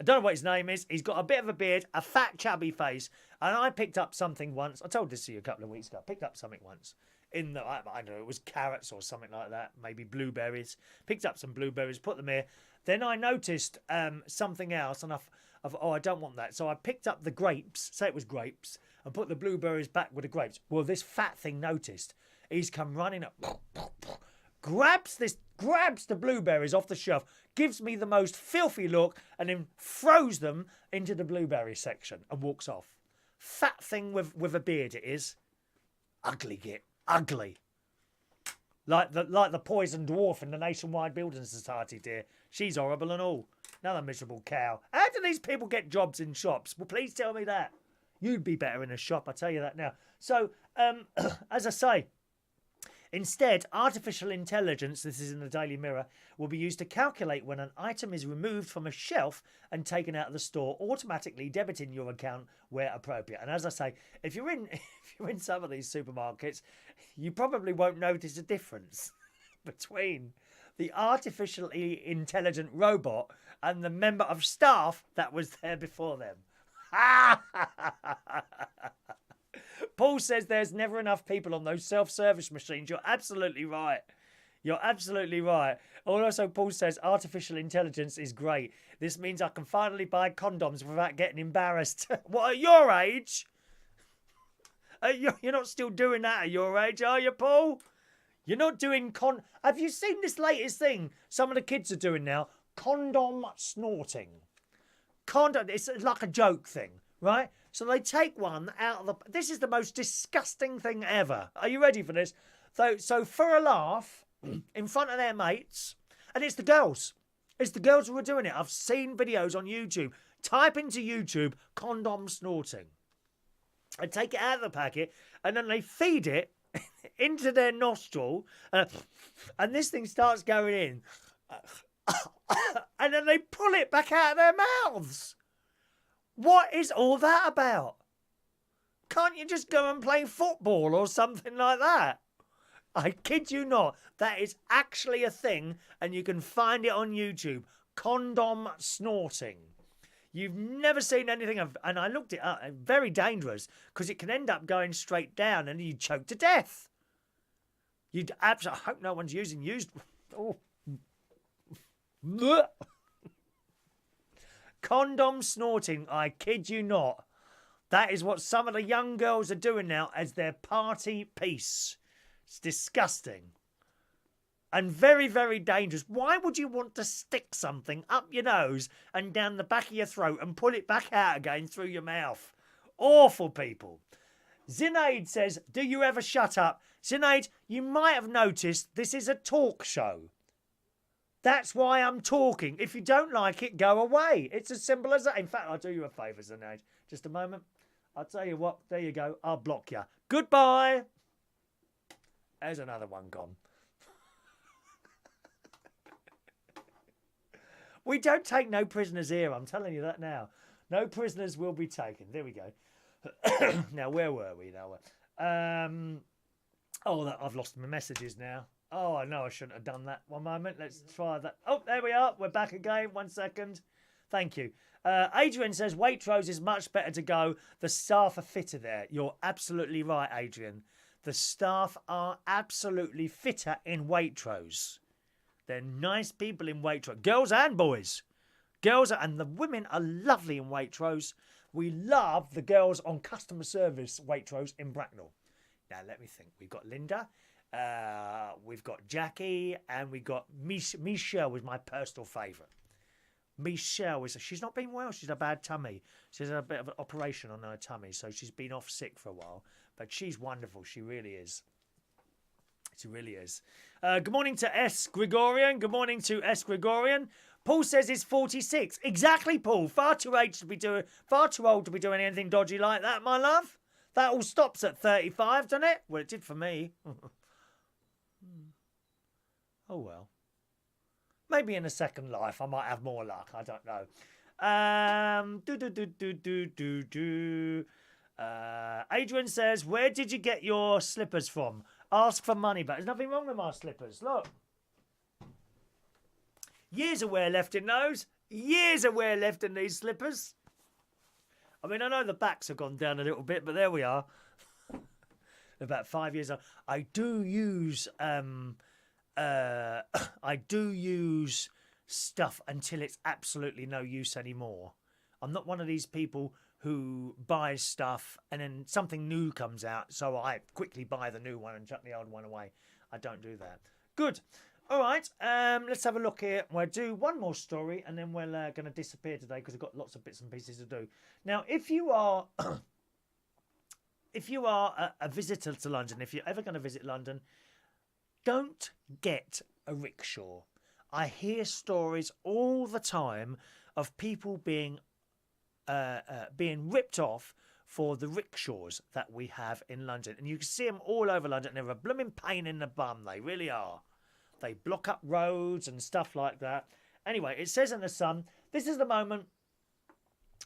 I don't know what his name is. He's got a bit of a beard, a fat chubby face. And I picked up something once. I told this to you a couple of weeks ago. I picked up something once. I don't know, it was carrots or something like that. Maybe blueberries. Picked up some blueberries, put them here. Then I noticed something else and I don't want that. So I picked up the grapes, say it was grapes, and put the blueberries back with the grapes. Well, this fat thing noticed. He's come running up, grabs the blueberries off the shelf, gives me the most filthy look, and then throws them into the blueberry section and walks off. Fat thing with a beard it is. Ugly git. Ugly. Like the poison dwarf in the Nationwide Building Society, dear. She's horrible and all. Another miserable cow. How do these people get jobs in shops? Well, please tell me that. You'd be better in a shop, I tell you that now. So, as I say, instead, artificial intelligence, this is in the Daily Mirror, will be used to calculate when an item is removed from a shelf and taken out of the store, automatically debiting your account where appropriate. And as I say, if you're in some of these supermarkets, you probably won't notice a difference between the artificially intelligent robot and the member of staff that was there before them. Paul says there's never enough people on those self-service machines. You're absolutely right. You're absolutely right. Also, Paul says artificial intelligence is great. This means I can finally buy condoms without getting embarrassed. What, at your age? You're not still doing that at your age, are you, Paul? You're not doing Have you seen this latest thing some of the kids are doing now? Condom snorting. Condom, it's like a joke thing, right? So they take one out of the... This is the most disgusting thing ever. Are you ready for this? So for a laugh, in front of their mates, and it's the girls. It's the girls who are doing it. I've seen videos on YouTube. Type into YouTube, condom snorting. They take it out of the packet, and then they feed it into their nostril, and this thing starts going in. And then they pull it back out of their mouths. What is all that about? Can't you just go and play football or something like that? I kid you not. That is actually a thing, and you can find it on YouTube. Condom snorting. You've never seen anything of, and I looked it up. Very dangerous, because it can end up going straight down, and you choke to death. You'd absolutely. I hope no one's used. Oh. Condom snorting, I kid you not. That is what some of the young girls are doing now as their party piece. It's disgusting. And very, very dangerous. Why would you want to stick something up your nose and down the back of your throat and pull it back out again through your mouth? Awful people. Zineid says, do you ever shut up? Zineid, you might have noticed this is a talk show. That's why I'm talking. If you don't like it, go away. It's as simple as that. In fact, I'll do you a favour, Zineid. Just a moment. I'll tell you what. There you go. I'll block you. Goodbye. There's another one gone. We don't take no prisoners here. I'm telling you that now. No prisoners will be taken. There we go. Now, where were we now? I've lost my messages now. Oh, I know I shouldn't have done that. One moment. Let's try that. Oh, there we are. We're back again. 1 second. Thank you. Adrian says Waitrose is much better to go. The staff are fitter there. You're absolutely right, Adrian. The staff are absolutely fitter in Waitrose. They're nice people in Waitrose. Girls and boys. And the women are lovely in Waitrose. We love the girls on customer service Waitrose in Bracknell. Now, let me think. We've got Linda. We've got Jackie, and we got Michelle was my personal favourite. Michelle she's not been well. She's a bad tummy. She's had a bit of an operation on her tummy, so she's been off sick for a while. But she's wonderful. She really is. She really is. Good morning to S. Gregorian. Good morning to S. Gregorian. Paul says he's 46. Exactly, Paul. Far too old to be doing anything dodgy like that, my love. That all stops at 35, doesn't it? Well, it did for me. Oh, well. Maybe in a second life I might have more luck. I don't know. Adrian says, where did you get your slippers from? Ask for money, but there's nothing wrong with my slippers. Look. Years of wear left in those. Years of wear left in these slippers. I mean, I know the backs have gone down a little bit, but there we are. About 5 years old. I do use stuff until it's absolutely no use anymore. I'm not one of these people who buys stuff and then something new comes out, so I quickly buy the new one and chuck the old one away. I don't do that. Good. All right, let's have a look here. We'll do one more story and then we're going to disappear today because we've got lots of bits and pieces to do. Now, if you are a visitor to London, if you're ever going to visit London, don't get a rickshaw. I hear stories all the time of people being ripped off for the rickshaws that we have in London. And you can see them all over London. They're a blooming pain in the bum. They really are. They block up roads and stuff like that. Anyway, it says in The Sun, this is the moment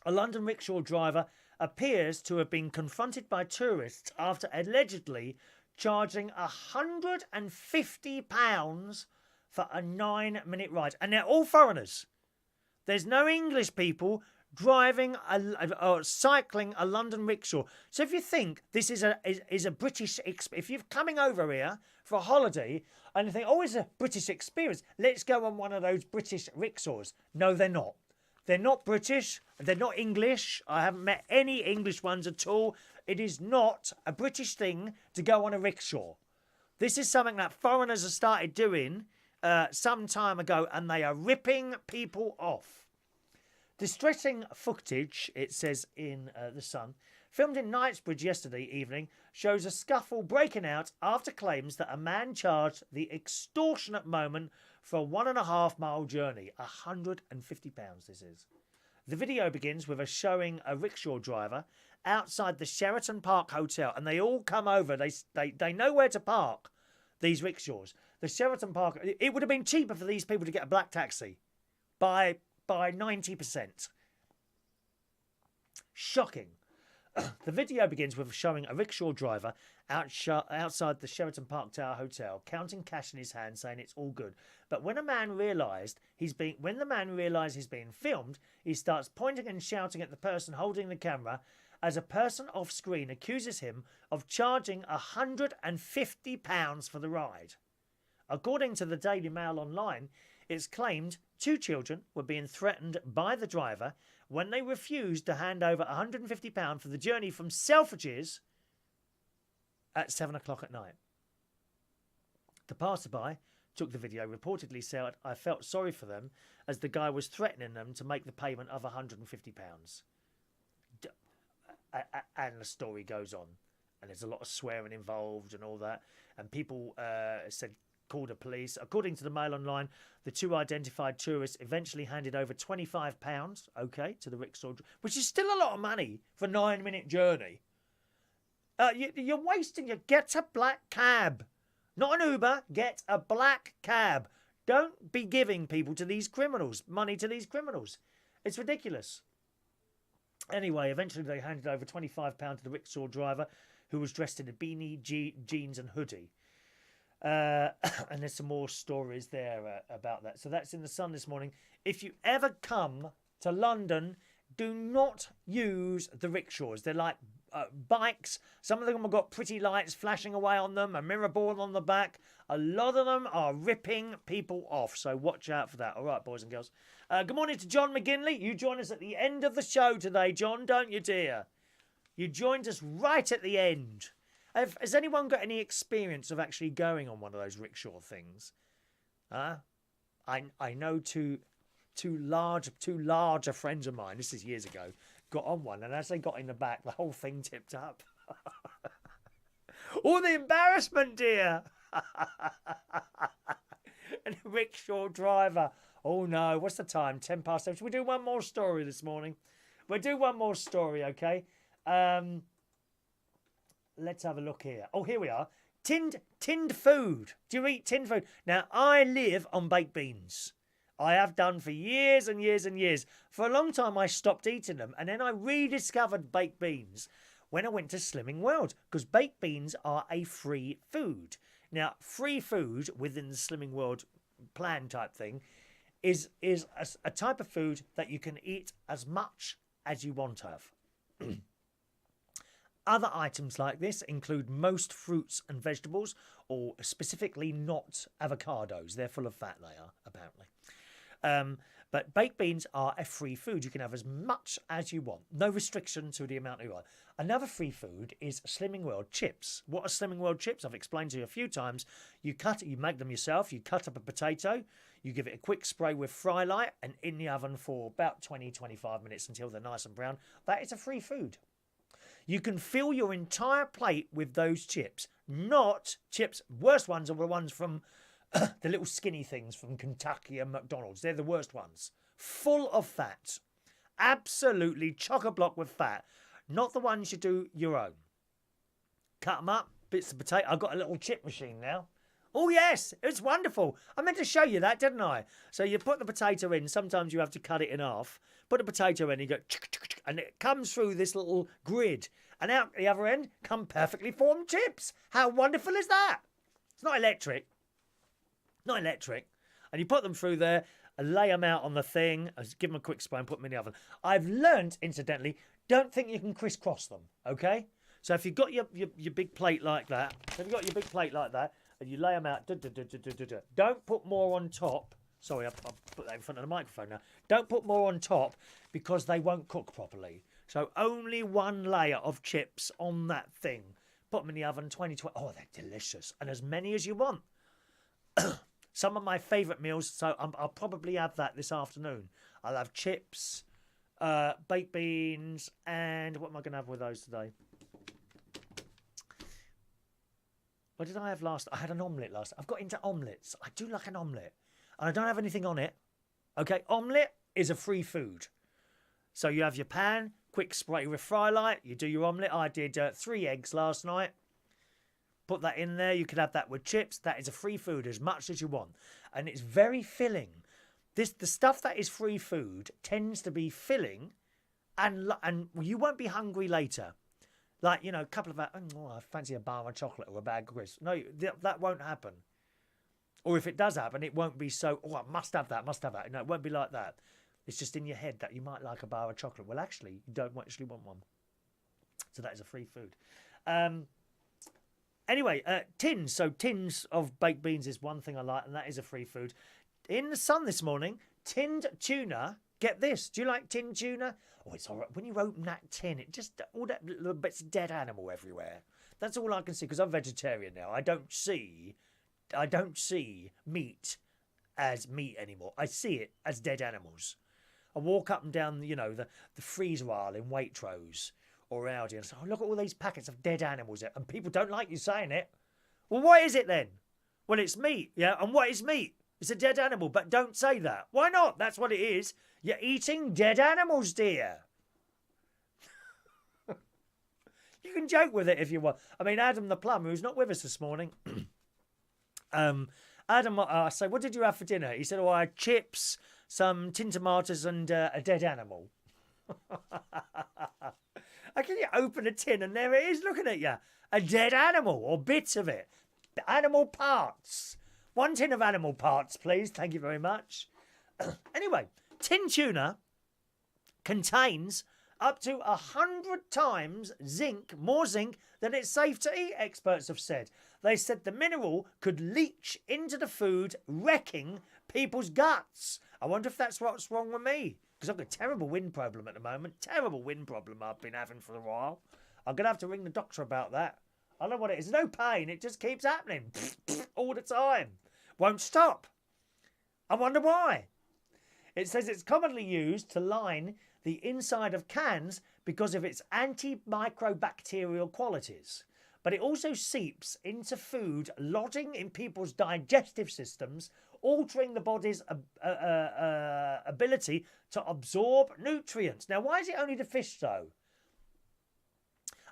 a London rickshaw driver appears to have been confronted by tourists after allegedly charging £150 for a 9-minute ride. And they're all foreigners. There's no English people driving or cycling a London rickshaw. So if you think this is a British, if you're coming over here for a holiday and you think, oh, it's a British experience, let's go on one of those British rickshaws. No, they're not. They're not British. They're not English. I haven't met any English ones at all. It is not a British thing to go on a rickshaw. This is something that foreigners have started doing some time ago, and they are ripping people off. Distressing footage, it says in The Sun, filmed in Knightsbridge yesterday evening, shows a scuffle breaking out after claims that a man charged the extortionate moment for a 1.5 mile journey. £150 this is. The video begins with showing a rickshaw driver outside the Sheraton Park Hotel, and they all come over. They know where to park these rickshaws. The Sheraton Park, it would have been cheaper for these people to get a black taxi by 90%. Shocking. The video begins with showing a rickshaw driver outside the Sheraton Park Tower Hotel, counting cash in his hand, saying it's all good. But when the man realised he's being filmed, he starts pointing and shouting at the person holding the camera as a person off screen accuses him of charging £150 for the ride. According to the Daily Mail Online, it's claimed 2 children were being threatened by the driver when they refused to hand over £150 for the journey from Selfridges at 7 o'clock at night. The passerby took the video, reportedly said, "I felt sorry for them as the guy was threatening them to make the payment of £150. And the story goes on. And there's a lot of swearing involved and all that. And people called the police. According to the Mail Online, the 2 identified tourists eventually handed over £25, to the rickshaw, which is still a lot of money for a 9-minute journey. You're wasting get a black cab. Not an Uber, get a black cab. Don't be giving money to these criminals. It's ridiculous. Anyway, eventually they handed over £25 to the rickshaw driver, who was dressed in a beanie, jeans and hoodie. And there's some more stories there about that. So that's in The Sun this morning. If you ever come to London, do not use the rickshaws. They're like bikes. Some of them have got pretty lights flashing away on them, a mirror board on the back. A lot of them are ripping people off, so watch out for that. All right, boys and girls. Good morning to John McGinley. You join us at the end of the show today, John, don't you, dear? You joined us right at the end. Has anyone got any experience of actually going on one of those rickshaw things? I know two larger friends of mine, this is years ago, got on one, and as they got in the back, the whole thing tipped up. All the embarrassment, dear. And a rickshaw driver. Oh no, what's the time? 10 past 7. Should we do one more story this morning? We'll do one more story, okay? Let's have a look here. Oh, here we are. Tinned food. Do you eat tinned food? Now, I live on baked beans. I have done for years and years and years. For a long time, I stopped eating them. And then I rediscovered baked beans when I went to Slimming World. Because baked beans are a free food. Now, free food within the Slimming World plan type thing is a type of food that you can eat as much as you want to have. Other items like this include most fruits and vegetables, or specifically not avocados. They're full of fat, they are, apparently. But baked beans are a free food. You can have as much as you want. No restriction to the amount you want. Another free food is Slimming World chips. What are Slimming World chips? I've explained to you a few times. You make them yourself. You cut up a potato. You give it a quick spray with fry light and in the oven for about 20-25 minutes until they're nice and brown. That is a free food. You can fill your entire plate with those chips. Not chips. Worst ones are the ones from the little skinny things from Kentucky and McDonald's. They're the worst ones. Full of fat. Absolutely chock-a-block with fat. Not the ones you do your own. Cut them up, bits of potato. I've got a little chip machine now. Oh, yes, it's wonderful. I meant to show you that, didn't I? So you put the potato in. Sometimes you have to cut it in half. Put the potato in, you go, and it comes through this little grid. And out the other end come perfectly formed chips. How wonderful is that? It's not electric. Not electric. And you put them through there and lay them out on the thing. Give them a quick spray and put them in the oven. I've learnt, incidentally, don't think you can crisscross them, okay? So if you've got your big plate like that, and you lay them out, don't put more on top. Sorry, I'll put that in front of the microphone now. Don't put more on top because they won't cook properly. So only one layer of chips on that thing. Put them in the oven, 20. Oh, they're delicious. And as many as you want. Some of my favourite meals, so I'll probably have that this afternoon. I'll have chips, baked beans, and what am I going to have with those today? What did I have last? I had an omelette last. I've got into omelettes. I do like an omelette. And I don't have anything on it. Okay, omelette is a free food. So you have your pan, quick spray with fry light. You do your omelette. I did 3 eggs last night. Put that in there. You could have that with chips. That is a free food as much as you want. And it's very filling. The stuff that is free food tends to be filling and you won't be hungry later. Like, you know, a couple of hours, oh, I fancy a bar of chocolate or a bag of crisps. No, that won't happen. Or if it does happen, it won't be so, oh, I must have that. No, it won't be like that. It's just in your head that you might like a bar of chocolate. Well, actually, you don't actually want one. So that is a free food. Anyway, tins. So tins of baked beans is one thing I like, and that is a free food. In the sun this morning, tinned tuna. Get this. Do you like tinned tuna? Oh, it's all right. When you open that tin, it just, all that little bits of dead animal everywhere. That's all I can see, because I'm vegetarian now. I don't see meat as meat anymore. I see it as dead animals. I walk up and down, you know, the freezer aisle in Waitrose or Aldi and say, oh, look at all these packets of dead animals. And people don't like you saying it. Well, what is it then? Well, it's meat. Yeah, and what is meat? It's a dead animal, but don't say that. Why not? That's what it is. You're eating dead animals, dear. You can joke with it if you want. I mean, Adam the plumber, who's not with us this morning. Adam, I say, what did you have for dinner? He said, oh, I had chips, some tin tomatoes and a dead animal. How can you open a tin and there it is looking at you? A dead animal or bits of it. Animal parts. 1 tin of animal parts, please. Thank you very much. Anyway, tin tuna contains up to 100 times zinc, more zinc than it's safe to eat, experts have said. They said the mineral could leach into the food, wrecking people's guts. I wonder if that's what's wrong with me. Because I've got a terrible wind problem at the moment. Terrible wind problem I've been having for a while. I'm going to have to ring the doctor about that. I don't know what it is. No pain. It just keeps happening all the time. Won't stop. I wonder why. It says it's commonly used to line the inside of cans because of its antimicrobacterial qualities. But it also seeps into food, lodging in people's digestive systems, altering the body's ability to absorb nutrients. Now, why is it only the fish, though?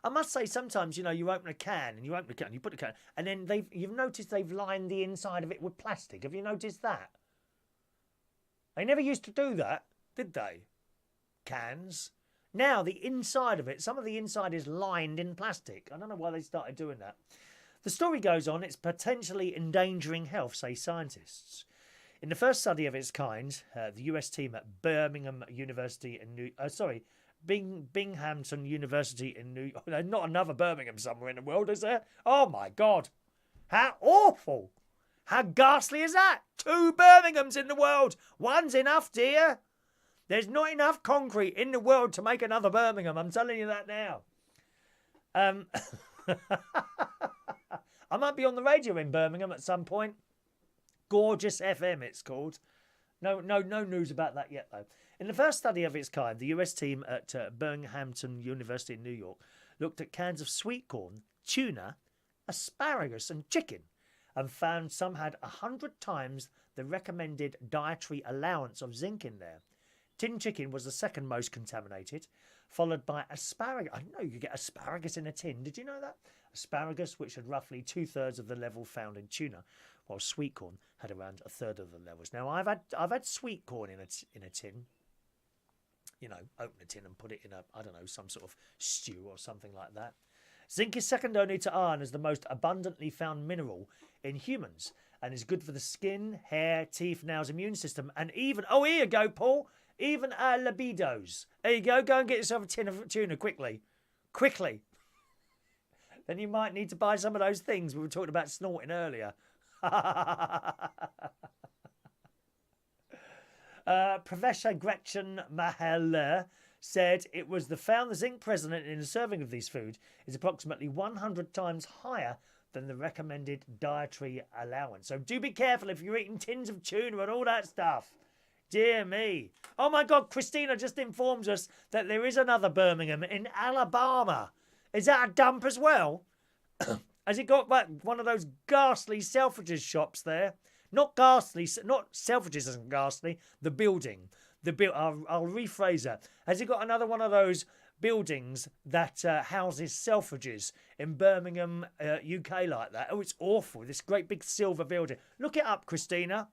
I must say, sometimes, you know, you open a can, you put the can, and then you've noticed they've lined the inside of it with plastic. Have you noticed that? They never used to do that, did they? Cans. Now, the inside of it, some of the inside is lined in plastic. I don't know why they started doing that. The story goes on, it's potentially endangering health, say scientists. In the first study of its kind, the US team at Binghamton University in New York. Not another Birmingham somewhere in the world, is there? Oh, my God. How awful. How ghastly is that? 2 Birminghams in the world. One's enough, dear. There's not enough concrete in the world to make another Birmingham. I'm telling you that now. I might be on the radio in Birmingham at some point. Gorgeous FM, it's called. No news about that yet, though. In the first study of its kind, the US team at Binghamton University in New York looked at cans of sweet corn, tuna, asparagus and chicken and found some had 100 times the recommended dietary allowance of zinc in there. Tin chicken was the second most contaminated, followed by asparagus. I know you get asparagus in a tin. Did you know that? Asparagus, which had roughly 2/3 of the level found in tuna, while sweet corn had around 1/3 of the levels. Now, I've had sweet corn in a tin. You know, open a tin and put it in I don't know, some sort of stew or something like that. Zinc is second only to iron as the most abundantly found mineral in humans and is good for the skin, hair, teeth, nails, immune system, and even, oh, here you go, Paul, even our libidos. There you go. Go and get yourself a tin of tuna quickly. Quickly. Then you might need to buy some of those things we were talking about snorting earlier. Professor Gretchen Maheller said it was found the zinc present in a serving of these food is approximately 100 times higher than the recommended dietary allowance. So do be careful if you're eating tins of tuna and all that stuff. Dear me. Oh my God, Christina just informs us that there is another Birmingham in Alabama. Is that a dump as well? Has it got one of those ghastly Selfridges shops there? Not ghastly, not Selfridges isn't ghastly, the building. I'll rephrase that. Has it got another one of those buildings that houses Selfridges in Birmingham, UK like that? Oh, it's awful. This great big silver building. Look it up, Christina.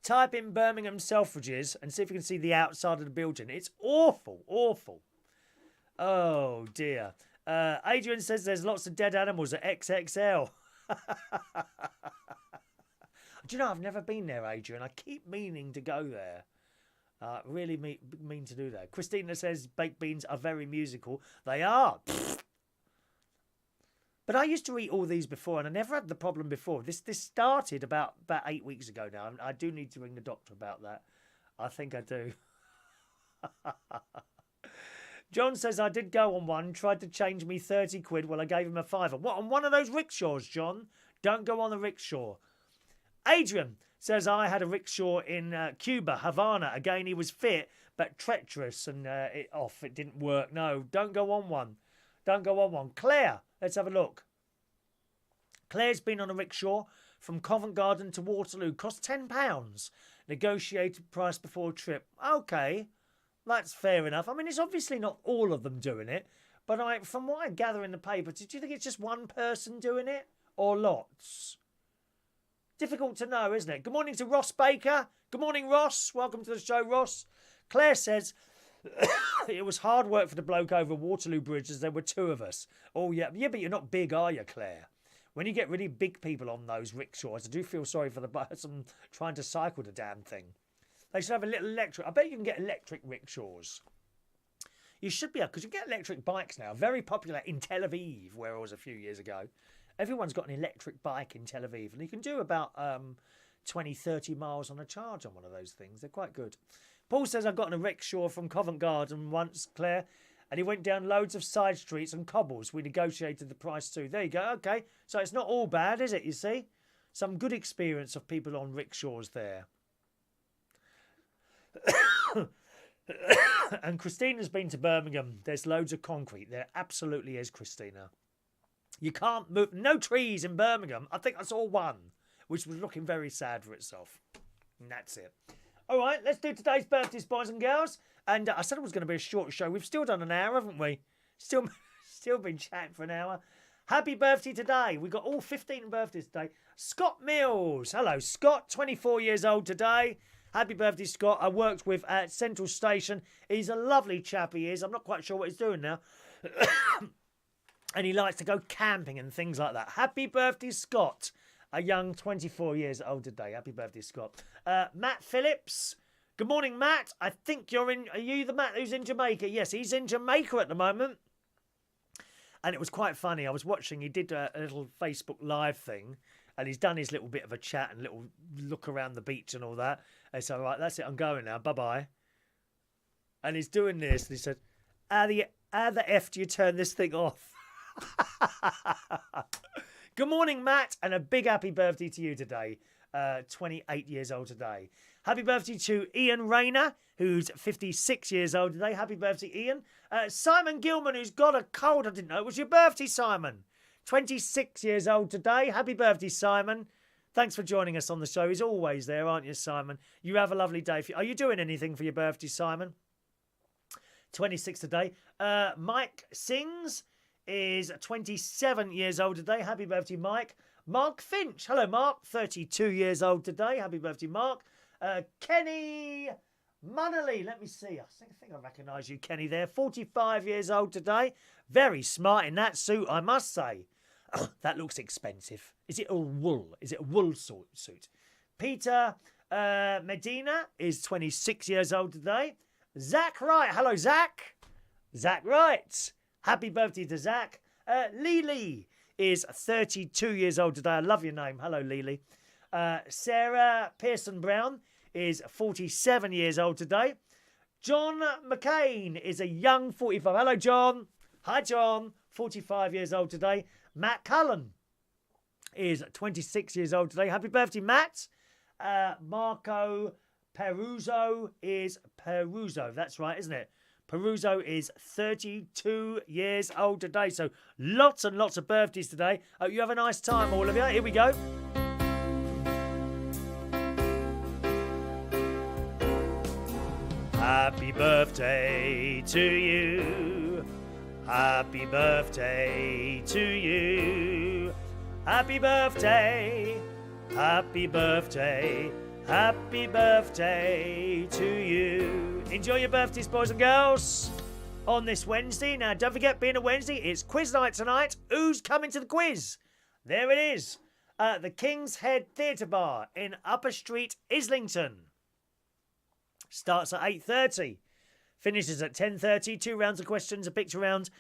Type in Birmingham Selfridges and see if you can see the outside of the building. It's awful, awful. Oh, dear. Adrian says there's lots of dead animals at XXL. Do you know, I've never been there, Adrian. I keep meaning to go there. Really mean to do that. Christina says baked beans are very musical. They are. But I used to eat all these before, and I never had the problem before. This started about 8 weeks ago now. I do need to ring the doctor about that. I think I do. John says I did go on one, tried to change me 30 quid. Well, I gave him a fiver. What, on one of those rickshaws, John? Don't go on the rickshaw. Adrian says I had a rickshaw in Cuba, Havana. Again, he was fit, but treacherous and it didn't work. No, don't go on one. Don't go on one. Claire, let's have a look. Claire's been on a rickshaw from Covent Garden to Waterloo. Cost £10. Negotiated price before trip. Okay, that's fair enough. I mean, it's obviously not all of them doing it, but from what I gather in the paper, do you think it's just one person doing it or lots? Difficult to know, isn't it? Good morning to Ross Baker. Good morning, Ross. Welcome to the show, Ross. Claire says it was hard work for the bloke over Waterloo Bridge as there were 2 of us. Oh, yeah. Yeah, but you're not big, are you, Claire? When you get really big people on those rickshaws, I do feel sorry for the person trying to cycle the damn thing. They should have a little electric. I bet you can get electric rickshaws. You should be able, because you get electric bikes now. Very popular in Tel Aviv, where I was a few years ago. Everyone's got an electric bike in Tel Aviv, and you can do about 20, 30 miles on a charge on one of those things. They're quite good. Paul says I've gotten a rickshaw from Covent Garden once, Claire, and he went down loads of side streets and cobbles. We negotiated the price too. There you go. Okay, so it's not all bad, is it, you see? Some good experience of people on rickshaws there. And Christina's been to Birmingham. There's loads of concrete. There absolutely is, Christina. You can't move. No trees in Birmingham. I think I saw one, which was looking very sad for itself. And that's it. All right, let's do today's birthdays, boys and girls. And I said it was going to be a short show. We've still done an hour, haven't we? Still been chatting for an hour. Happy birthday today. We've got all 15 birthdays today. Scott Mills. Hello, Scott. 24 years old today. Happy birthday, Scott. I worked with at Central Station. He's a lovely chap, he is. I'm not quite sure what he's doing now. And he likes to go camping and things like that. Happy birthday, Scott. A young 24 years old today. Happy birthday, Scott. Matt Phillips. Good morning, Matt. I think you're in... Are you the Matt who's in Jamaica? Yes, he's in Jamaica at the moment. And it was quite funny. I was watching. He did a little Facebook Live thing. And he's done his little bit of a chat and little look around the beach and all that. And so, right, that's it. I'm going now. Bye-bye. And he's doing this. And he said, how the F do you turn this thing off? Good morning, Matt. And a big happy birthday to you today. 28 years old today. Happy birthday to Ian Rayner, who's 56 years old today. Happy birthday, Ian. Simon Gilman, who's got a cold. I didn't know it was your birthday, Simon. 26 years old today. Happy birthday, Simon. Thanks for joining us on the show. He's always there, aren't you, Simon? You have a lovely day. Are you doing anything for your birthday, Simon? 26 today. Mike Sings is 27 years old today. Happy birthday, Mike. Mark Finch. Hello, Mark. 32 years old today. Happy birthday, Mark. Kenny Munnelly. Let me see. I think I recognise you, Kenny, there. 45 years old today. Very smart in that suit, I must say. That looks expensive. Is it all wool? Is it a wool suit? Peter Medina is 26 years old today. Zach Wright. Hello, Zach. Zach Wright. Happy birthday to Zach. Lily is 32 years old today. I love your name. Hello, Lily. Sarah Pearson Brown is 47 years old today. John McCain is a young 45. Hello, John. Hi, John. 45 years old today. Matt Cullen is 26 years old today. Happy birthday, Matt. Marco Peruzzo is Peruzzo. That's right, isn't it? Peruzzo is 32 years old today. So lots and lots of birthdays today. Hope you have a nice time, all of you. Here we go. Happy birthday to you. Happy birthday to you. Happy birthday. Happy birthday. Happy birthday to you. Enjoy your birthdays, boys and girls, on this Wednesday. Now, don't forget, being a Wednesday, it's quiz night tonight. Who's coming to the quiz? There it is. The King's Head Theatre Bar in Upper Street, Islington. Starts at 8:30. Finishes at 10:30. 2 rounds of questions, a picture round,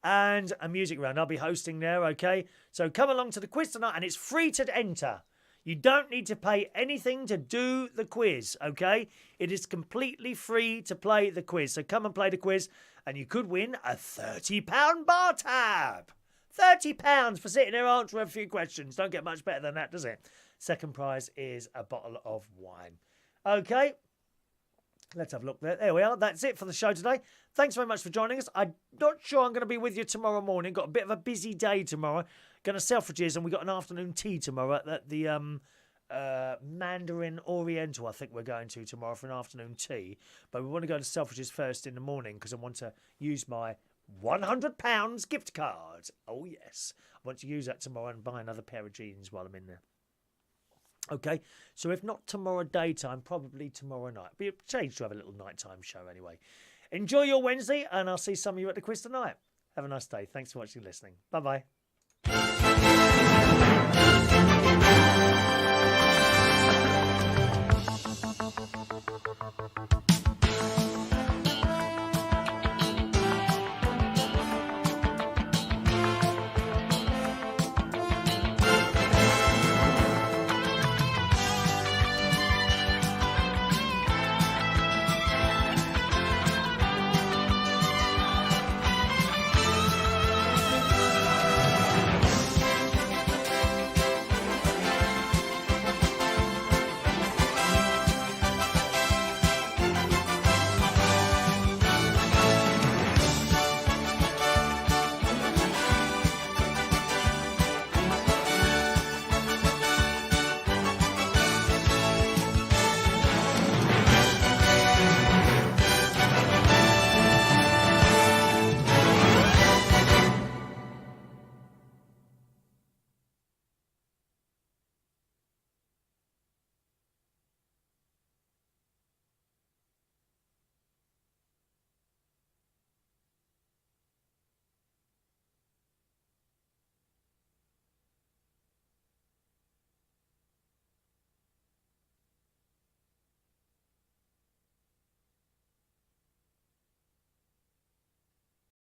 and a music round. I'll be hosting there, okay? So come along to the quiz tonight, and it's free to enter. You don't need to pay anything to do the quiz, okay? It is completely free to play the quiz. So come and play the quiz, and you could win a £30 bar tab. £30 for sitting there answering a few questions. Don't get much better than that, does it? Second prize is a bottle of wine. Okay, let's have a look there. There we are. That's it for the show today. Thanks very much for joining us. I'm not sure I'm going to be with you tomorrow morning. Got a bit of a busy day tomorrow. Going to Selfridges, and we got an afternoon tea tomorrow at the Mandarin Oriental. I think we're going to tomorrow for an afternoon tea. But we want to go to Selfridges first in the morning because I want to use my £100 gift card. Oh, yes. I want to use that tomorrow and buy another pair of jeans while I'm in there. Okay, so if not tomorrow daytime, probably tomorrow night. Be a change to have a little nighttime show anyway. Enjoy your Wednesday, and I'll see some of you at the quiz tonight. Have a nice day. Thanks for watching and listening. Bye-bye.